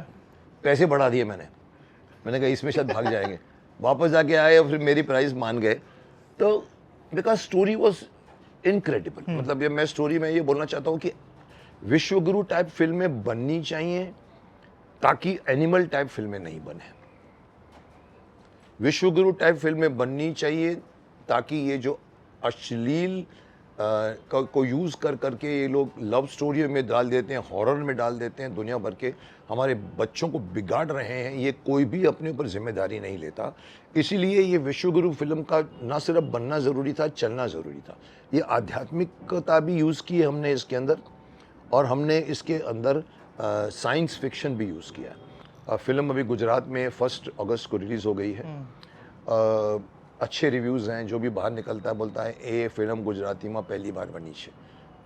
पैसे बढ़ा दिए मैंने कहा इसमें शायद भाग जाएंगे। वापस आके आए और फिर मेरी प्राइस मान गए, तो बिकॉज स्टोरी वॉज इनक्रेडिबल। मतलब ये मैं स्टोरी में ये बोलना चाहता हूँ कि विश्वगुरु टाइप फिल्में बननी चाहिए ताकि एनिमल टाइप फिल्में नहीं बने। विश्वगुरु टाइप फिल्में बननी चाहिए ताकि ये जो अश्लील को यूज़ कर करके ये लोग लव स्टोरी में डाल देते हैं, हॉरर में डाल देते हैं, दुनिया भर के हमारे बच्चों को बिगाड़ रहे हैं, ये कोई भी अपने ऊपर जिम्मेदारी नहीं लेता। इसीलिए ये विश्वगुरु फिल्म का ना सिर्फ बनना ज़रूरी था, चलना ज़रूरी था। ये आध्यात्मिकता भी यूज़ की है हमने इसके अंदर, और हमने इसके अंदर साइंस फिक्शन भी यूज़ किया है। फिल्म अभी गुजरात में 1 अगस्त को रिलीज़ हो गई है। अच्छे रिव्यूज़ हैं, जो भी बाहर निकलता है बोलता है ये फिल्म गुजराती में पहली बार बनी है,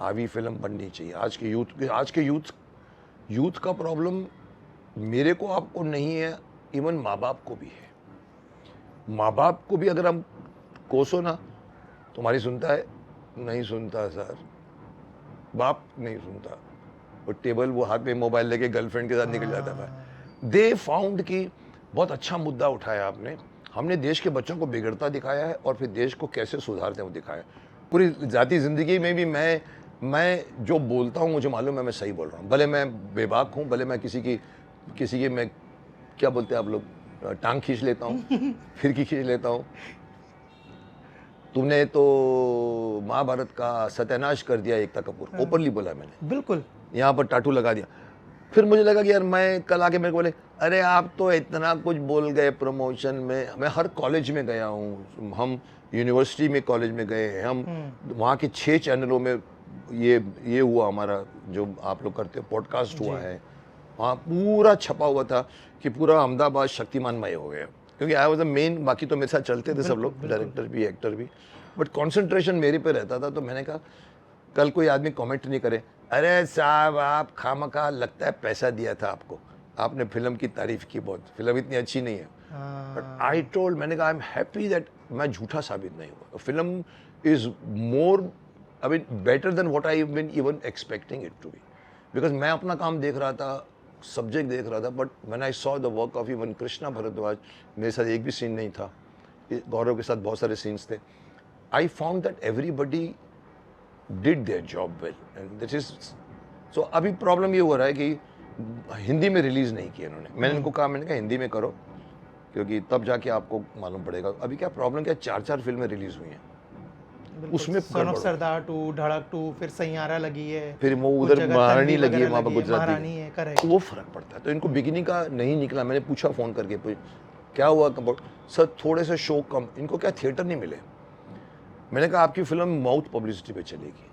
आवी फिल्म बननी चाहिए। आज के यूथ का प्रॉब्लम मेरे को आपको नहीं है, इवन माँ बाप को भी है। माँ बाप को भी अगर हम कोसो ना, तुम्हारी सुनता है, नहीं सुनता सर, बाप नहीं सुनता, वो टेबल वो हाथ में मोबाइल लेके गर्लफ्रेंड के साथ निकल जाता था। दे फाउंड कि बहुत अच्छा मुद्दा उठाया आपने, हमने देश के बच्चों को बिगड़ता दिखाया है और फिर देश को कैसे सुधारते हैं वो दिखाया। पूरी जाती ज़िंदगी में भी मैं जो बोलता हूँ मुझे मालूम है मैं सही बोल रहा हूँ, भले मैं बेबाक हूँ, भले मैं किसी की मैं क्या बोलते हैं आप लोग, टांग खींच लेता हूँ, फिरकी खींच लेता हूँ। तुमने तो महाभारत का सत्यानाश कर दिया एकता कपूर, ओपनली बोला मैंने, बिल्कुल यहाँ पर टाटू लगा दिया। फिर मुझे लगा कि यार मैं कल आके मेरे को बोले अरे आप तो इतना कुछ बोल गए प्रमोशन में। मैं हर कॉलेज में गया हूँ, हम यूनिवर्सिटी में कॉलेज में गए हैं, हम वहाँ के 6 चैनलों में ये हुआ हमारा जो आप लोग करते हो पॉडकास्ट हुआ है, वहाँ पूरा छपा हुआ था कि पूरा अहमदाबाद शक्तिमानमय हो गया, क्योंकि आई वॉज द मेन। बाकी तो मेरे साथ चलते थे सब लोग, डायरेक्टर भी एक्टर भी, बट कॉन्सेंट्रेशन मेरे पे रहता था। तो मैंने कहा कल कोई आदमी कमेंट नहीं करे अरे साहब आप खामखा लगता है पैसा दिया था आपको, आपने फिल्म की तारीफ की बहुत, फिल्म इतनी अच्छी नहीं है। बट आई टोल्ड, मैंने कहा आई एम हैप्पी दैट मैं झूठा साबित नहीं हुआ. Film is more, I mean better than what I been even expecting it to be. Because मैं अपना काम देख रहा था, सब्जेक्ट देख रहा था, but when I saw the work of even Krishna Bharadwaj, मेरे साथ एक भी सीन नहीं था, गौरव के साथ बहुत सारे सीन्स थे. I found that everybody did their job well and this is so. अभी प्रॉब्लम ये हो रहा है कि हिंदी में रिलीज़ नहीं किया इन्होंने. मैंने इनको कहा, मैंने कहा हिंदी में करो, क्योंकि तब जाके आपको मालूम पड़ेगा. अभी क्या प्रॉब्लम, क्या 4-4 फिल्में रिलीज़ हुई हैं, उसमें सन ऑफ सरदार 2, धड़क 2, फिर सैयारा लगी है, फिर वो कुछ उधर जगह महारानी तन्वी लगी है, वगैरह वहाँ पर लगी है, गुजराती, महारानी है, करेक्ट. तो वो फर्क पड़ता है. तो इनको बिगिनिंग का नहीं निकला. मैंने पूछा फ़ोन करके, क्या हुआ सर, थोड़े से शो कम. इनको क्या थिएटर नहीं मिले. मैंने कहा आपकी फिल्म माउथ पब्लिसिटी पे चलेगी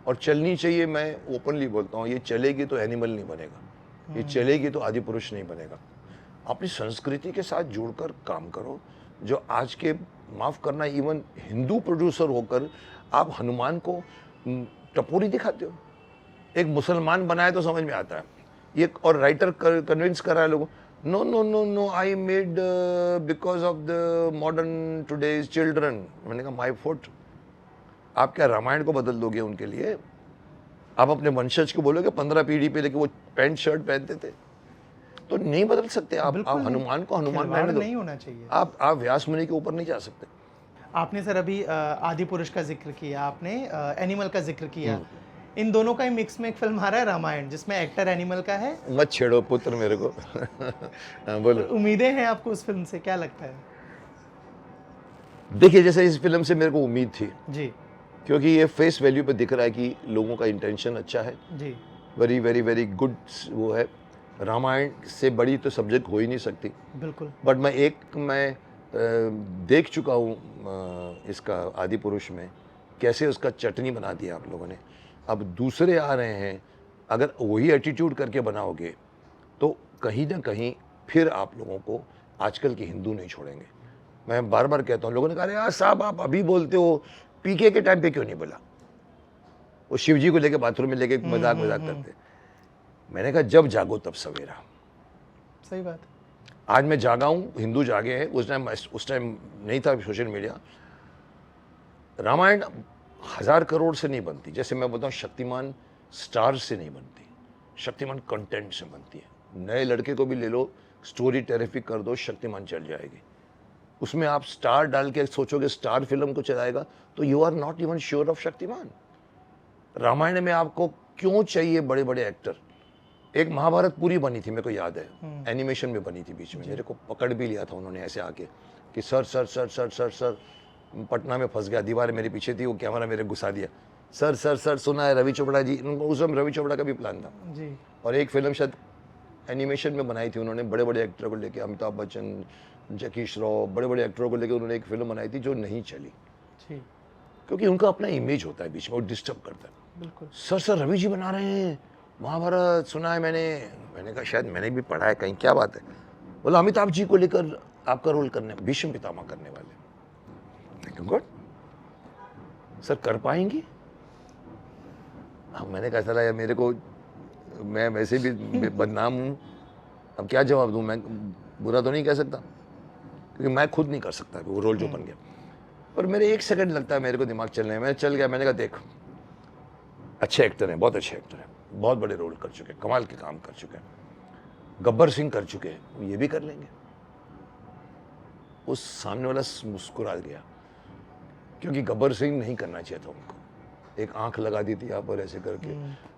और चलनी चाहिए. मैं ओपनली बोलता हूँ, ये चलेगी तो एनिमल नहीं बनेगा, ये चलेगी तो आदि पुरुष नहीं बनेगा. अपनी संस्कृति के साथ जुड़कर काम करो. जो आज के, माफ़ करना, इवन हिंदू प्रोड्यूसर होकर आप हनुमान को टपोरी दिखाते हो. एक मुसलमान बनाए तो समझ में आता है ये, और राइटर कन्विंस कर रहा है लोगों. No no no no, I made because of the modern today's children. मैंने कहा माई फुट, आप क्या रामायण को बदल दोगे उनके लिए? आप अपने वंशज को बोलोगे 15 पीढ़ी पे लेके वो पैंट शर्ट पहनते थे, तो नहीं बदल सकते आप. हनुमान को हनुमान रहने दो. नहीं होना चाहिए. आप व्यास मुनि के ऊपर नहीं जा सकते. आपने सर अभी आदि पुरुष का जिक्र किया, आपने एनिमल का जिक्र किया. इन दोनों का ही मिक्स में एक फिल्म आ रहा है रामायण, जिसमें एक्टर एनिमल का है. मत छेड़ो पुत्र मेरे को. बोलो. उम्मीदें हैं आपको उस फिल्म से, क्या लगता है? देखिए, जैसे इस फिल्म से मेरे को उम्मीद थी जी, क्योंकि ये फेस वैल्यू पे दिख रहा है कि लोगों का इंटेंशन अच्छा है. जी, वेरी वेरी वेरी गुड वो है. रामायण से बड़ी तो सब्जेक्ट हो ही नहीं सकती. बिल्कुल. बट मैं देख चुका हूँ इसका आदि पुरुष में कैसे उसका चटनी बना दिया आप लोगों ने. अब दूसरे आ रहे हैं, अगर वही एटीट्यूड करके बनाओगे तो कहीं ना कहीं फिर आप लोगों को आजकल के हिंदू नहीं छोड़ेंगे. मैं बार बार कहता हूँ, लोगों ने कहा यार साहब आप अभी बोलते हो, पीके के टाइम पे क्यों नहीं बोला? वो शिव जी को लेके बाथरूम में लेके मजाक करते. मैंने कहा जब जागो तब सवेरा. सही बात. आज मैं जागा हूँ, हिंदू जागे हैं. उस टाइम नहीं था सोशल मीडिया. रामायण 1000 करोड़ से नहीं बनती. जैसे मैं बताऊँ, शक्तिमान स्टार से नहीं बनती, शक्तिमान कंटेंट से बनती है. नए लड़के को भी ले लो, स्टोरी टेरिफिक कर दो, शक्तिमान चल जाएगी. उसमें आप स्टार डाल के सोचोगे स्टार फिल्म को चलाएगा, तो you are not even sure of Shaktimaan. Ramayan में आपको क्यों चाहिए बड़े बड़े एक्टर? एक महाभारत पूरी बनी थी, मेरे को याद है, एनिमेशन में बनी थी बीच में. मेरे को पकड़ भी लिया था उन्होंने ऐसे आके कि sir sir sir sir sir sir. Patna में फंस गया, दीवार मेरे पीछे थी, वो कैमरा मेरे घुसा दिया. सर सर सर सुना है रवि चोपड़ा जी. उस समय रवि चोपड़ा का भी प्लान था जी. और एक फिल्म शायद एनिमेशन में बनाई थी उन्होंने, बड़े बड़े एक्टरों को लेके, अमिताभ बच्चन, जैकी श्रॉफ, बड़े बड़े एक्टरों को लेके उन्होंने एक फिल्म बनाई थी जो नहीं चली. जी. क्योंकि उनका अपना इमेज होता है बीच में, वो डिस्टर्ब करता है. बिल्कुल. सर सर रवि जी बना रहे हैं महाभारत, सुना है मैंने कहा शायद मैंने भी पढ़ा है कहीं, क्या बात है? बोला अमिताभ जी को लेकर आपका रोल करने, भीष्म पितामह करने वाले. गुड सर, कर पाएंगी? हाँ, मैंने कहा चला यार, मेरे को, मैं वैसे भी बदनाम हूँ, अब क्या जवाब दूँ? मैं बुरा तो नहीं कह सकता क्योंकि मैं खुद नहीं कर सकता वो रोल जो बन गया. पर मेरे 1 सेकंड लगता है मेरे को दिमाग चलने में. मैं चल गया. मैंने कहा देख, अच्छे एक्टर हैं, बहुत अच्छे एक्टर हैं, बहुत बड़े रोल कर चुके हैं, कमाल के काम कर चुके हैं. गब्बर सिंह कर चुके हैं, ये भी कर लेंगे. उस सामने वाला मुस्कुरा गया क्योंकि गब्बर सिंह नहीं करना चाहिए था उनको. एक आंख लगा दी थी यहाँ पर ऐसे करके,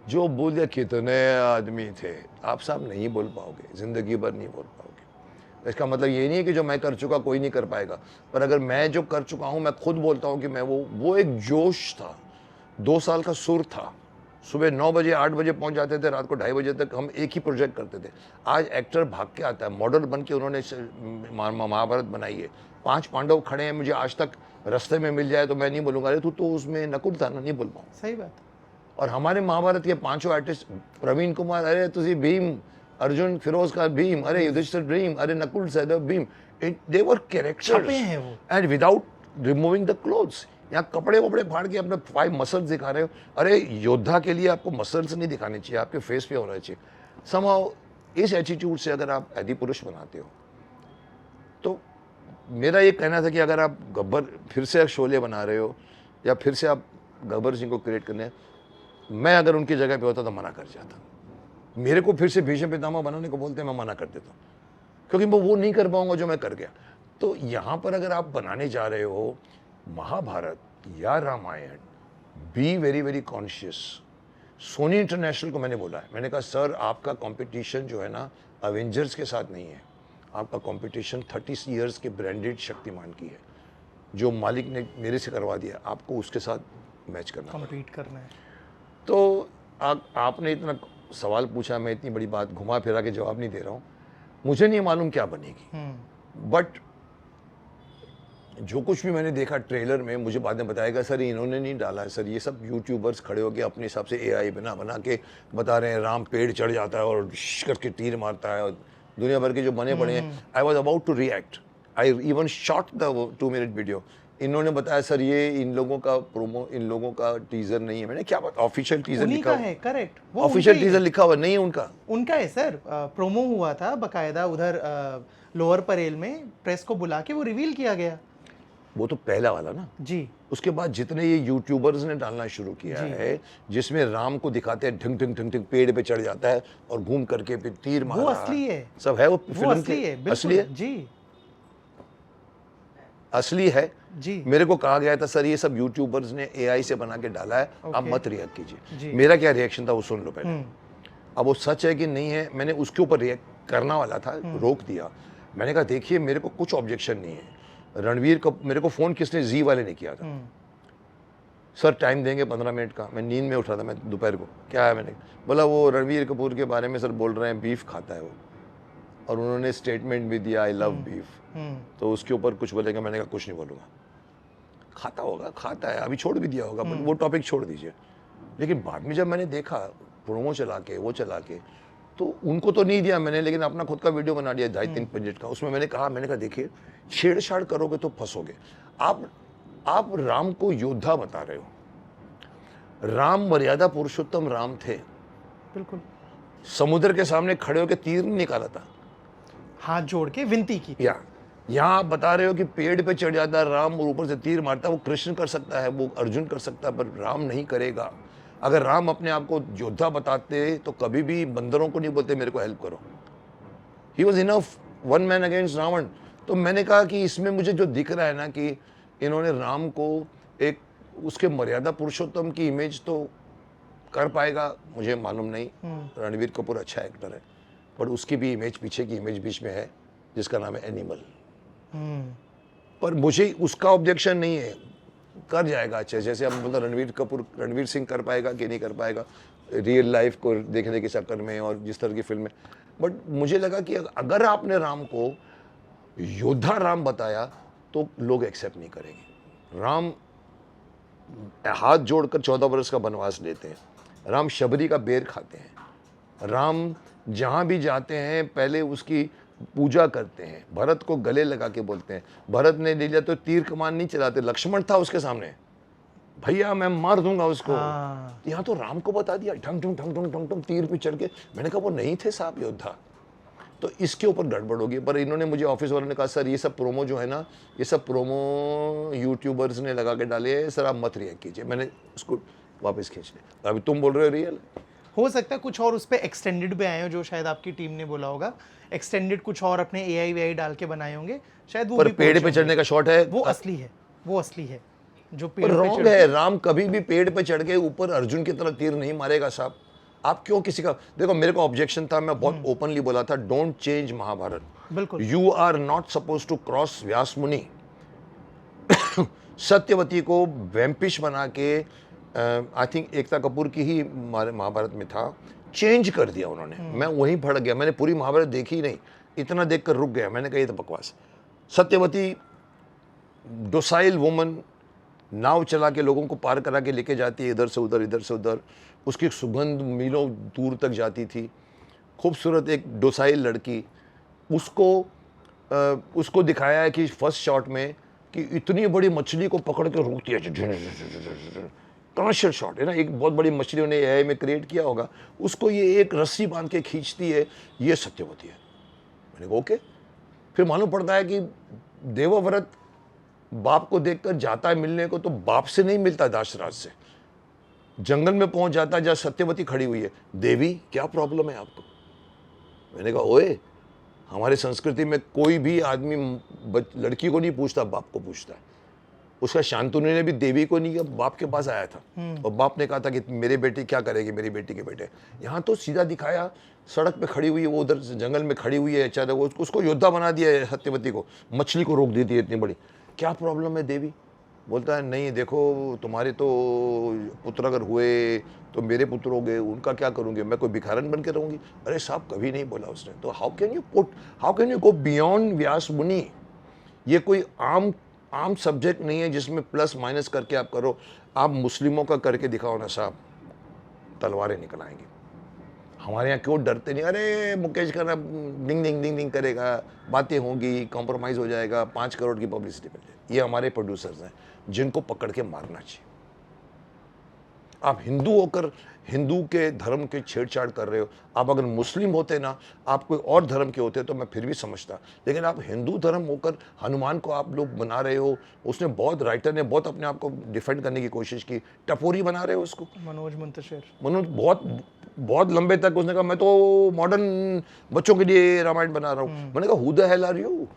जो बोल दिया कितने आदमी थे. आप साहब नहीं बोल पाओगे, जिंदगी भर नहीं बोल पाओगे. इसका मतलब ये नहीं है कि जो मैं कर चुका कोई नहीं कर पाएगा, पर अगर मैं जो कर चुका हूँ, मैं खुद बोलता हूँ कि मैं वो एक जोश था, 2 साल का सुर था. सुबह 9 बजे 8 बजे पहुंच जाते थे, रात को 2:30 बजे तक हम एक ही प्रोजेक्ट करते थे. आज एक्टर भाग के आता है, मॉडल बन के उन्होंने महाभारत बनाई है. 5 पांडव खड़े हैं, मुझे आज तक रास्ते में मिल जाए तो मैं नहीं बोलूँगा अरे तू तो उसमें नकुल था ना, नहीं बोल पाऊँ. सही बात. और हमारे महाभारत के 5 आर्टिस्ट, प्रवीण कुमार, अरे तुझी भीम, अर्जुन फिरोज का भीम, अरे युधिष्ठिर भीम, अरे नकुल सहदेव भीम. दे वर कैरेक्टर्स हैं वो, and without removing the clothes. यहाँ कपड़े वपड़े फाड़ के अपने 5 मसल्स दिखा रहे हो. अरे योद्धा के लिए आपको मसल्स नहीं दिखाने चाहिए, आपके फेस पे होना चाहिए. समहाउ इस एटीट्यूड से अगर आप आदि पुरुष बनाते हो तो मेरा ये कहना था कि अगर आप गब्बर फिर से शोले बना रहे हो या फिर से आप गब्बर सिंह को क्रिएट करने, मैं अगर उनकी जगह पे होता तो मना कर जाता। मेरे को फिर से भीष्म पितामह बनाने को बोलते हैं, मैं मना कर देता हूँ, क्योंकि मैं वो नहीं कर पाऊंगा जो मैं कर गया। तो यहाँ पर अगर आप बनाने जा रहे हो महाभारत या Ramayan, be very very conscious. Sony international को मैंने बोला है, मैंने कहा सर आपका कंपटीशन जो है ना अवेंजर्स के साथ नहीं है, आपका कंपटीशन 30 इयर्स के ब्रांडेड शक्तिमान की है, जो मालिक ने मेरे से करवा दिया, आपको उसके साथ मैच करना, कम्पीट करना है। तो आपने इतना सवाल पूछा, मैं इतनी बड़ी बात घुमा फिरा के जवाब नहीं दे रहा हूँ। मुझे नहीं मालूम क्या बनेगी, बट जो कुछ भी मैंने देखा ट्रेलर में, मुझे बाद में बताएगा सर इन्होंने नहीं डाला है सर, ये सब यूट्यूबर्स खड़े होकर अपने हिसाब से एआई बना के बता रहे हैं राम पेड़ चढ़ जाता है और करके तीर मारता है, और दुनिया भर के जो बने पड़े हैं। I was about to react, I even shot the 2 minute video. इन्होंने बताया सर ये इन लोगों का प्रोमो, इन लोगों का टीजर नहीं है। मैंने क्या बात, ऑफिशियल टीजर लिखा है, करेक्ट, वो ऑफिशियल टीजर लिखा हुआ नहीं है उनका है सर। प्रोमो हुआ था बकायदा उधर लोअर परेल में, प्रेस को बुला के वो रिवील किया गया। वो तो पहला वाला ना जी। उसके बाद जितने ये यूट्यूबर्स ने डालना शुरू किया है, जिसमें राम को दिखाते हैं ढंग ढंग ढंग ढंग पेड़ पे चढ़ जाता है और घूम करके फिर तीर मार रहा है, वो असली है, सब है, वो फिल्म असली है, असली है जी, असली है जी। मेरे को कहा गया था सर ये सब यूट्यूबर्स ने एआई से बना के डाला है, आप मत रिएक्ट कीजिए। मेरा क्या रिएक्शन था वो सुन लो पहले। अब वो सच है कि नहीं है, मैंने उसके ऊपर रिएक्ट करना वाला था, रोक दिया। मैंने कहा देखिए मेरे को कुछ ऑब्जेक्शन नहीं है। रणवीर को मेरे को फ़ोन किसने, जी वाले ने किया था, सर टाइम देंगे 15 मिनट का। मैं नींद में उठा था, मैं दोपहर को, क्या है, मैंने बोला वो रणवीर कपूर के बारे में सर बोल रहे हैं बीफ खाता है वो, और उन्होंने स्टेटमेंट भी दिया आई लव बीफ, तो उसके ऊपर कुछ बोलेगा। मैंने कहा कुछ नहीं बोलूँगा, खाता होगा, खाता है, अभी छोड़ भी दिया होगा, बट वो टॉपिक छोड़ दीजिए। लेकिन बाद में जब मैंने देखा प्रोमो चला के, वो चला के, तो उनको तो नहीं दिया मैंने, लेकिन अपना खुद का वीडियो बना दिया 2.5-3 मिनट का। उसमें मैंने कहा देखिए छेड़छाड़ करोगे तो फंसोगे। आप राम को योद्धा बता रहे हो, राम मर्यादा पुरुषोत्तम राम थे, बिल्कुल, समुद्र के सामने खड़े होकर तीर नहीं निकाला था, हाथ जोड़ के विनती की। यहाँ आप बता रहे हो कि पेड़ पे चढ़ जाता है राम और ऊपर से तीर मारता है। वो कृष्ण कर सकता है, वो अर्जुन कर सकता है, पर राम नहीं करेगा। अगर राम अपने आप को योद्धा बताते तो कभी भी बंदरों को नहीं बोलते मेरे को हेल्प करो। He was enough, one man against Ravan. तो मैंने कहा कि इसमें मुझे जो दिख रहा है ना कि इन्होंने राम को एक उसके मर्यादा पुरुषोत्तम की इमेज तो कर पाएगा, मुझे मालूम नहीं। रणवीर कपूर अच्छा एक्टर है, पर उसकी भी इमेज, पीछे की इमेज बीच में है जिसका नाम है एनिमल। पर मुझे उसका ऑब्जेक्शन नहीं है, कर जाएगा अच्छा। जैसे हम बोलते रणवीर सिंह कर पाएगा कि नहीं कर पाएगा रियल लाइफ को देखने के चक्कर में और जिस तरह की फिल्में। बट मुझे लगा कि अगर आपने राम को योद्धा राम बताया तो लोग एक्सेप्ट नहीं करेंगे। राम हाथ जोड़कर 14 वर्ष का वनवास लेते हैं, राम शबरी का बेर खाते हैं, राम जहाँ भी जाते हैं पहले उसकी पूजा करते हैं, भरत को गले लगा के बोलते हैं। भरत ने ले लिया तो तीर कमान नहीं चलाते, लक्ष्मण था उसके सामने, भैया मैं मार दूंगा उसको। यहाँ तो राम को बता दिया ढंग ढंग ढंग ढंग ढंग ढंग तीर पे चढ़ के। मैंने कहा वो नहीं थे साहब योद्धा, तो इसके ऊपर गड़बड़ होगी। पर इन्होंने मुझे ऑफिस वालों ने कहा सर ये सब प्रोमो जो है ना, ये सब प्रोमो यूट्यूबर्स ने लगा के डाले हैं सर, आप मत रिएक्ट कीजिए। मैंने उसको वापस खींच लिया। अभी तुम बोल रहे हो रियल हो सकता है कुछ और उस पर एक्सटेंडेड भी आए हो, जो शायद आपकी टीम ने बोला होगा एक्सटेंडेड कुछ और अपने एआई वीआई डाल के बनाए होंगे शायद। वो पर पेड़ पे चढ़ने का शॉट है, वो असली है, वो असली है जो पेड़ पे रॉन्ग है। राम कभी भी पेड़ पे चढ़ के ऊपर अर्जुन की तरह तीर नहीं मारेगा साहब। आप क्यों किसी का, देखो मेरे को ऑब्जेक्शन था, मैं बहुत ओपनली बोला था डोंट चेंज महाभारत। बिल्कुल, you are not suppose to cross Vyas Muni. Satyavati को वैम्पिश बना के आई थिंक एकता कपूर की ही महाभारत में था, चेंज कर दिया उन्होंने। मैं वहीं भड़क गया, मैंने पूरी महाभारत देखी ही नहीं, इतना देखकर रुक गया। मैंने कहा ये तो बकवास। सत्यवती डोसाइल वुमन, नाव चला के लोगों को पार करा के लेके जाती है इधर से उधर, इधर से उधर, उसकी सुगंध मीलों दूर तक जाती थी। खूबसूरत एक डोसाइल लड़की, उसको दिखाया है कि फर्स्ट शॉट में कि इतनी बड़ी मछली को पकड़ के रोकती है। कमर्शियल शॉट है ना, एक बहुत बड़ी मछली उन्हें एआई में क्रिएट किया होगा, उसको ये एक रस्सी बांध के खींचती है, ये सत्यवती है। मैंने कहा ओके। फिर मालूम पड़ता है कि देवव्रत बाप को देखकर जाता है मिलने को, तो बाप से नहीं मिलता, दाशराज से। जंगल में पहुंच जाता है जहाँ सत्यवती खड़ी हुई है, देवी क्या प्रॉब्लम है आपको? मैंने कहा ओए, हमारे संस्कृति में कोई भी आदमी लड़की को नहीं पूछता, बाप को पूछता है। उसका शांतनु ने भी देवी को नहीं, बाप के पास आया था और बाप ने कहा था कि मेरी बेटी क्या करेगी, मेरी बेटी के बेटे। यहाँ तो सीधा दिखाया, सड़क पे खड़ी हुई है वो, उधर जंगल में खड़ी हुई है, चाहे उसको योद्धा बना दिया है सत्यवती को, मछली को रोक दी थी इतनी बड़ी। क्या प्रॉब्लम है देवी? बोलता है नहीं देखो, तुम्हारे तो पुत्र अगर हुए तो मेरे पुत्र हो गए, उनका क्या करूँगी, मैं कोई भिखारन बन के रहूँगी? अरे साहब, कभी नहीं बोला उसने। तो how can you go beyond Vyas Muni? ये कोई आम सब्जेक्ट नहीं है जिसमें प्लस माइनस करके आप करो। आप मुस्लिमों का करके दिखाओ ना साहब, तलवारें निकल आएंगी। हमारे यहाँ क्यों डरते नहीं? अरे मुकेश खन्ना डिंग डिंग डिंग डिंग करेगा, बातें होंगी, कॉम्प्रोमाइज़ हो जाएगा, 5 करोड़ की पब्लिसिटी मिल जाएगी। ये हमारे प्रोड्यूसर्स हैं जिनको पकड़ के मारना चाहिए। आप हिंदू होकर हिंदू के धर्म के छेड़छाड़ कर रहे हो। आप अगर मुस्लिम होते ना, आप कोई और धर्म के होते तो मैं फिर भी समझता, लेकिन आप हिंदू धर्म होकर हनुमान को आप लोग बना रहे हो। उसने बहुत, राइटर ने बहुत अपने आप को डिफेंड करने की कोशिश की, टपोरी बना रहे हो उसको। मनोज मुंतशिर बहुत लंबे तक उसने कहा मैं तो मॉडर्न बच्चों के लिए रामायण बना रहा हूँ। मैंने कहा who the hell are you?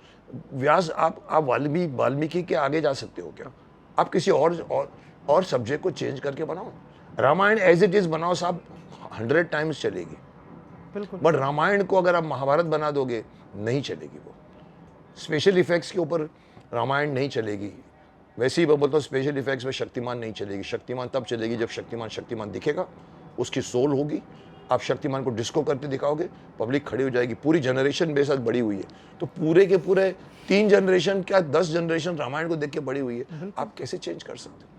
Vyas, आप वाल्मीकि के आगे जा सकते हो क्या? आप किसी और सब्जेक्ट को चेंज करके बनाओ। रामायण एज इट इज बनाओ साहब, 100 टाइम्स चलेगी। बिल्कुल। बट रामायण को अगर आप महाभारत बना दोगे, नहीं चलेगी वो। स्पेशल इफेक्ट्स के ऊपर रामायण नहीं चलेगी। वैसे ही मैं बोलता हूँ स्पेशल इफेक्ट्स में शक्तिमान नहीं चलेगी। शक्तिमान तब चलेगी जब शक्तिमान दिखेगा, उसकी सोल होगी। आप शक्तिमान को डिस्को करते दिखाओगे, पब्लिक खड़ी हो जाएगी। पूरी जनरेशन मेरे साथ बड़ी हुई है, तो पूरे के पूरे 3 जनरेशन क्या 10 जनरेशन रामायण को देख के बड़ी हुई है। आप कैसे चेंज कर सकते हो?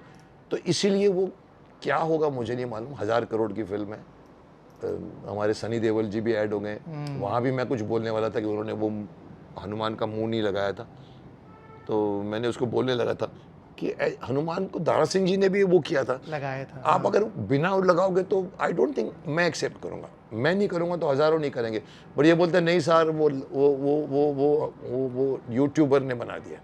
तो इसीलिए वो क्या होगा मुझे नहीं मालूम। 1000 करोड़ की फिल्म है। हमारे सनी देओल जी भी ऐड हो गए। वहाँ भी मैं कुछ बोलने वाला था कि उन्होंने वो हनुमान का मुंह नहीं लगाया था, तो मैंने उसको बोलने लगा था कि हनुमान को दारा सिंह जी ने भी वो किया था, लगाया था। आप अगर बिना लगाओगे तो आई डोंट थिंक मैं एक्सेप्ट करूँगा। मैं नहीं करूँगा तो हज़ारों नहीं करेंगे। पर ये बोलते नहीं सर, वो यूट्यूबर ने बना दिया।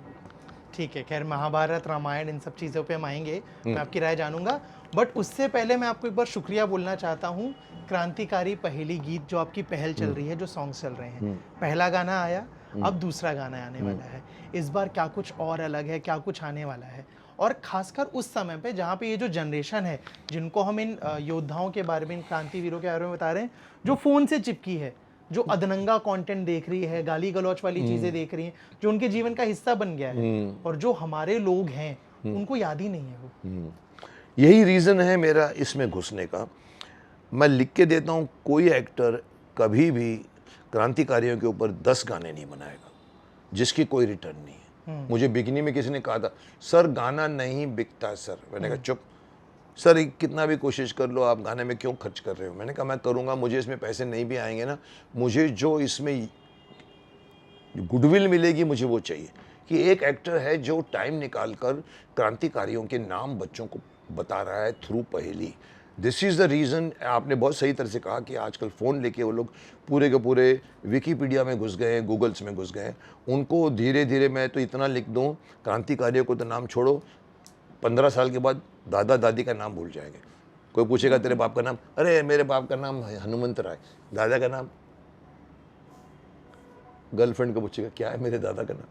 ठीक है, खैर महाभारत रामायण इन सब चीज़ों पे हम आएंगे, मैं आपकी राय जानूंगा। बट उससे पहले मैं आपको एक बार शुक्रिया बोलना चाहता हूँ। क्रांतिकारी पहेली गीत जो आपकी पहल चल रही है, जो सॉन्ग्स चल रहे हैं, पहला गाना आया, अब दूसरा गाना आने वाला है। इस बार क्या कुछ और अलग है, क्या कुछ आने वाला है? और खासकर उस समय पे जहाँ पे ये जो जनरेशन है, जिनको हम इन योद्धाओं के बारे में, इन क्रांतिवीरों के बारे में बता रहे हैं, जो फ़ोन से चिपकी है, जो अदनंगा कंटेंट देख रही है, गाली गलौच वाली चीज़ें देख रही हैं, जो उनके जीवन का हिस्सा बन गया है, और जो हमारे लोग हैं उनको याद ही नहीं है वो। यही रीज़न है मेरा इसमें घुसने का। मैं लिख के देता हूँ, कोई एक्टर कभी भी क्रांतिकारियों के ऊपर 10 गाने नहीं बनाएगा जिसकी कोई रिटर्न नहीं है। मुझे बिकनी में किसी ने कहा था, सर गाना नहीं बिकता सर। मैंने कहा चुप सर, कितना भी कोशिश कर लो, आप गाने में क्यों खर्च कर रहे हो? मैंने कहा मैं करूँगा, मुझे इसमें पैसे नहीं भी आएंगे ना, मुझे जो इसमें गुडविल मिलेगी मुझे वो चाहिए कि एक एक्टर है जो टाइम निकाल कर क्रांतिकारियों के नाम बच्चों को बता रहा है थ्रू पहेली। This is the reason. आपने बहुत सही तरह से कहा कि आजकल फ़ोन लेके वो लोग पूरे के पूरे विकीपीडिया में घुस गए हैं, गूगल्स में घुस गए हैं। उनको धीरे धीरे मैं तो इतना लिख दूँ, क्रांतिकारियों को तो नाम छोड़ो, 15 साल के बाद दादा दादी का नाम भूल जाएंगे। कोई पूछेगा तेरे बाप का नाम, अरे मेरे बाप का नाम हनुमंत राय। दादा का नाम, गर्लफ्रेंड को पूछेगा क्या है मेरे दादा का नाम।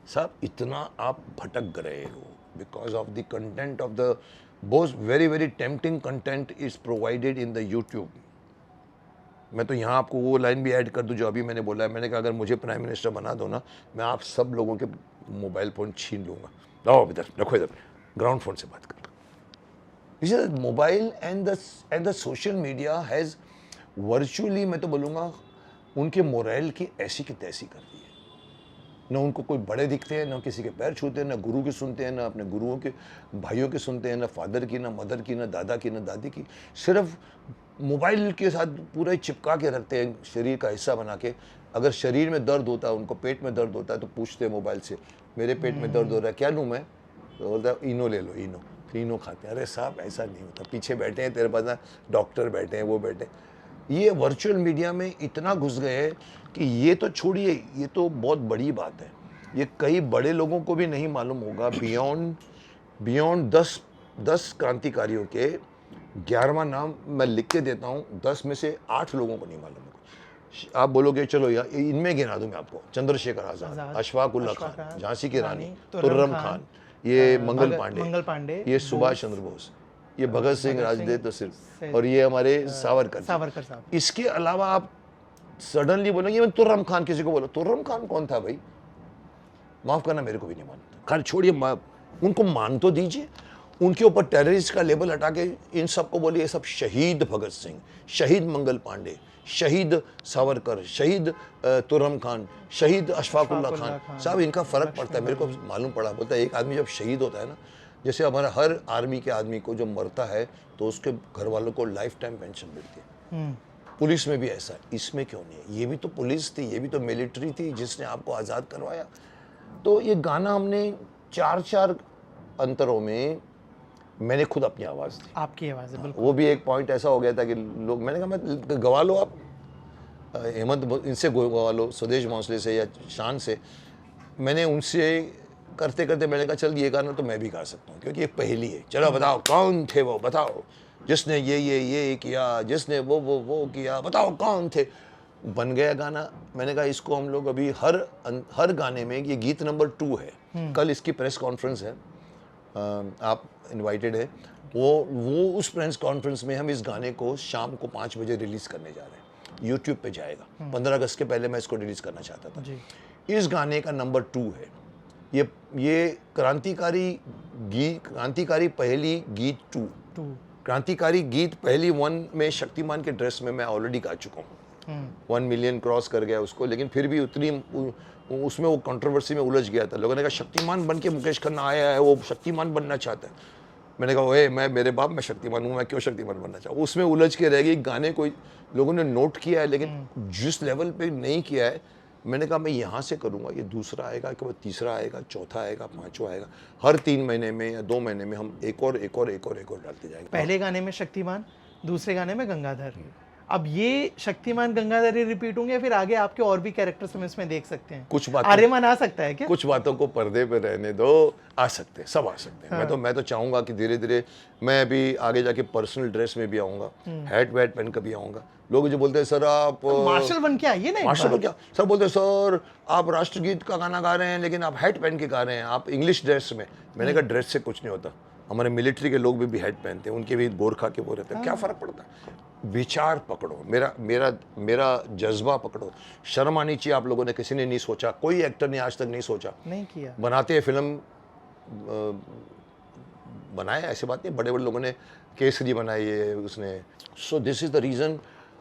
साहब इतना आप भटक रहे हो because of the content of the बहुत very tempting content is provided in the YouTube. मैं तो यहाँ आपको वो लाइन भी ऐड कर दूँ जो अभी मैंने बोला है। मैंने कहा अगर मुझे प्राइम मिनिस्टर बना दो ना, मैं आप सब लोगों के मोबाइल फ़ोन छीन लूँगा। लाओ इधर रखो, इधर ग्राउंड फोन से बात कर। Mobile and the social media has virtually, मैं तो बोलूँगा, उनके मोरल की ऐसी की तैसी कर दी है। न उनको कोई बड़े दिखते हैं, न किसी के पैर छूते हैं, न गुरु के सुनते हैं, न अपने गुरुओं के भाइयों के सुनते हैं, न फादर की, न मदर की, न दादा की, न दादी की। सिर्फ मोबाइल के साथ पूरा चिपका के रखते हैं, शरीर का हिस्सा बना के। अगर शरीर में दर्द होता है, उनको पेट में दर्द होता है, तो पूछते हैं मोबाइल से, मेरे पेट में दर्द हो रहा है, क्या लूँ मैं? तो बोलता है इनो ले लो, इनो। फिर इनो खाते हैं। अरे साहब ऐसा नहीं होता, पीछे बैठे हैं तेरे पास ना, डॉक्टर बैठे हैं, वो बैठे हैं। ये वर्चुअल मीडिया में इतना घुस गए हैं कि ये तो छोड़िए, ये तो बहुत बड़ी बात है। ये कई बड़े लोगों को भी नहीं मालूम होगा। बियॉन्ड 10 क्रांतिकारियों के 11वां नाम मैं लिख के देता हूँ, 10 में से 8 लोगों को नहीं मालूम होगा। आप बोलोगे चलो यार इनमें गिना दूं मैं आपको, चंद्रशेखर आजाद, अशफाक उल्लाह खान, झांसी की रानी, तुर्रम खान, ये मंगल पांडे, ये सुभाष चंद्र बोस, ये भगत सिंह, राजदेव सिर्फ, और ये हमारे सावरकर साहब। इसके अलावा आप सडनली बोलेंगे मैं तुर्रम खान किसी को बोलो, तुर्रम खान कौन था भाई? माफ करना, मेरे को भी नहीं मानता। खैर छोड़िए, उनको मान तो दीजिए। उनके ऊपर टेररिस्ट का लेबल हटा के इन सबको बोलिए ये सब शहीद भगत सिंह, शहीद मंगल पांडे, शहीद सावरकर, शहीद तुर्रम खान, शहीद अशफाक उल्लाह खान। साहब इनका फर्क पड़ता है, मेरे को मालूम पड़ा। बोलता है एक आदमी जब शहीद होता है ना, जैसे हमारा हर आर्मी के आदमी को जब मरता है तो उसके घर वालों को लाइफ टाइम पेंशन मिलती है। पुलिस में भी ऐसा है, इसमें क्यों नहीं है? ये भी तो पुलिस थी, ये भी तो मिलिट्री थी जिसने आपको आज़ाद करवाया। तो ये गाना हमने 4 अंतरों में मैंने खुद अपनी आवाज़ दी। आपकी आवाज़ है, बिल्कुल। वो भी एक पॉइंट ऐसा हो गया था कि लोग, मैंने कहा मैं गवा लो आप, हेमंत इनसे गवा लो, स्वदेश भोंसले से या शान से। मैंने उनसे करते करते मैंने कहा चल ये गाना तो मैं भी गा सकता हूँ, क्योंकि ये पहेली है। चलो बताओ कौन थे वो, बताओ जिसने ये किया, जिसने वो किया, बताओ कौन थे। बन गया गाना। मैंने कहा इसको हम लोग अभी हर गाने में, ये गीत नंबर 2 है। कल इसकी प्रेस कॉन्फ्रेंस है, आप इनवाइटेड है। वो उस प्रेस कॉन्फ्रेंस में हम इस गाने को शाम को 5 बजे रिलीज़ करने जा रहे हैं। यूट्यूब पे जाएगा। 15 अगस्त के पहले मैं इसको रिलीज़ करना चाहता था जी। इस गाने का नंबर 2 है। ये क्रांतिकारी पहली गीत 2, क्रांतिकारी गीत पहली 1 में शक्तिमान के ड्रेस में मैं ऑलरेडी गा चुका हूँ। 1 मिलियन क्रॉस कर गया उसको, लेकिन फिर भी उसमें वो कंट्रोवर्सी में उलझ गया था। लोगों ने कहा शक्तिमान बन के मुकेश खन्ना आया है, वो शक्तिमान बनना चाहता है। मैंने कहा ओए मेरे बाप मैं शक्तिमान हूँ, मैं क्यों शक्तिमान बनना चाहूँ? उसमें उलझ के रह गई। गाने को लोगों ने नोट किया है, लेकिन जिस लेवल पे नहीं किया है, मैंने कहा मैं यहाँ से करूँगा, ये दूसरा आएगा, कि तीसरा आएगा, चौथा आएगा, 5वां आएगा। हर 3 महीने में या 2 महीने में हम एक और डालते जाएंगे। पहले गाने में शक्तिमान, दूसरे गाने में गंगाधर। अब ये शक्तिमान गंगाधर ही रिपीट होंगे, फिर आगे आपके और भी कैरेक्टर्स हम इसमें देख सकते हैं? कुछ बात आर्यमान आ सकता है क्या? कुछ बातों को पर्दे पे रहने दो, आ सकते हैं, सब आ सकते हैं। हाँ। मैं तो चाहूंगा कि धीरे धीरे मैं अभी आगे जाके पर्सनल ड्रेस में भी आऊंगा, हैट वैट पहन कर भी आऊंगा। लोग जो बोलते हैं सर आप मार्शल बन के आइए ना। मार्शल बन क्या? सर बोलते हैं सर आप राष्ट्रगीत का गाना गा रहे हैं लेकिन आप हैट पहन के गा रहे हैं, आप इंग्लिश ड्रेस में। मैंने कहा ड्रेस से कुछ नहीं होता, हमारे मिलिट्री के लोग भी हैट पहनते हैं, उनके भी गोरखा के वो रहते हैं। क्या फर्क पड़ता है? विचार पकड़ो, मेरा जज्बा पकड़ो। शर्म आनी चाहिए। आप लोगों ने, किसी ने नहीं सोचा, कोई एक्टर ने आज तक नहीं सोचा, नहीं किया। बनाते हैं फिल्म, बनाए, ऐसी बात नहीं। बड़े बड़े लोगों ने केसरी बनाई है उसने। So this is the reason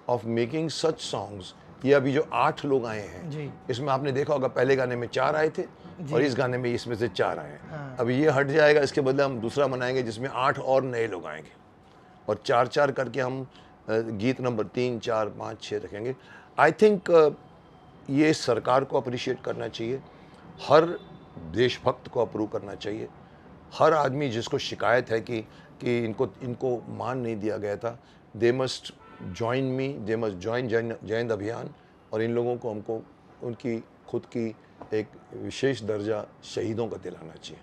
of making such songs. ये अभी जो 8 लोग आए हैं, इसमें आपने देखा होगा पहले गाने में 4 आए थे और इस गाने में इसमें से 4 आए हैं। हाँ। अभी ये हट जाएगा, इसके बदले हम दूसरा बनाएंगे जिसमें 8 और नए लोग आएंगे, और 4-4 करके हम गीत नंबर 3, 4, 5, 6 रखेंगे। आई थिंक ये सरकार को अप्रिशिएट करना चाहिए, हर देशभक्त को अप्रूव करना चाहिए। हर आदमी जिसको शिकायत है कि इनको मान नहीं दिया गया था, they must join me, they must join जय हिंद अभियान। और इन लोगों को हमको उनकी खुद की एक विशेष दर्जा शहीदों का दिलाना चाहिए।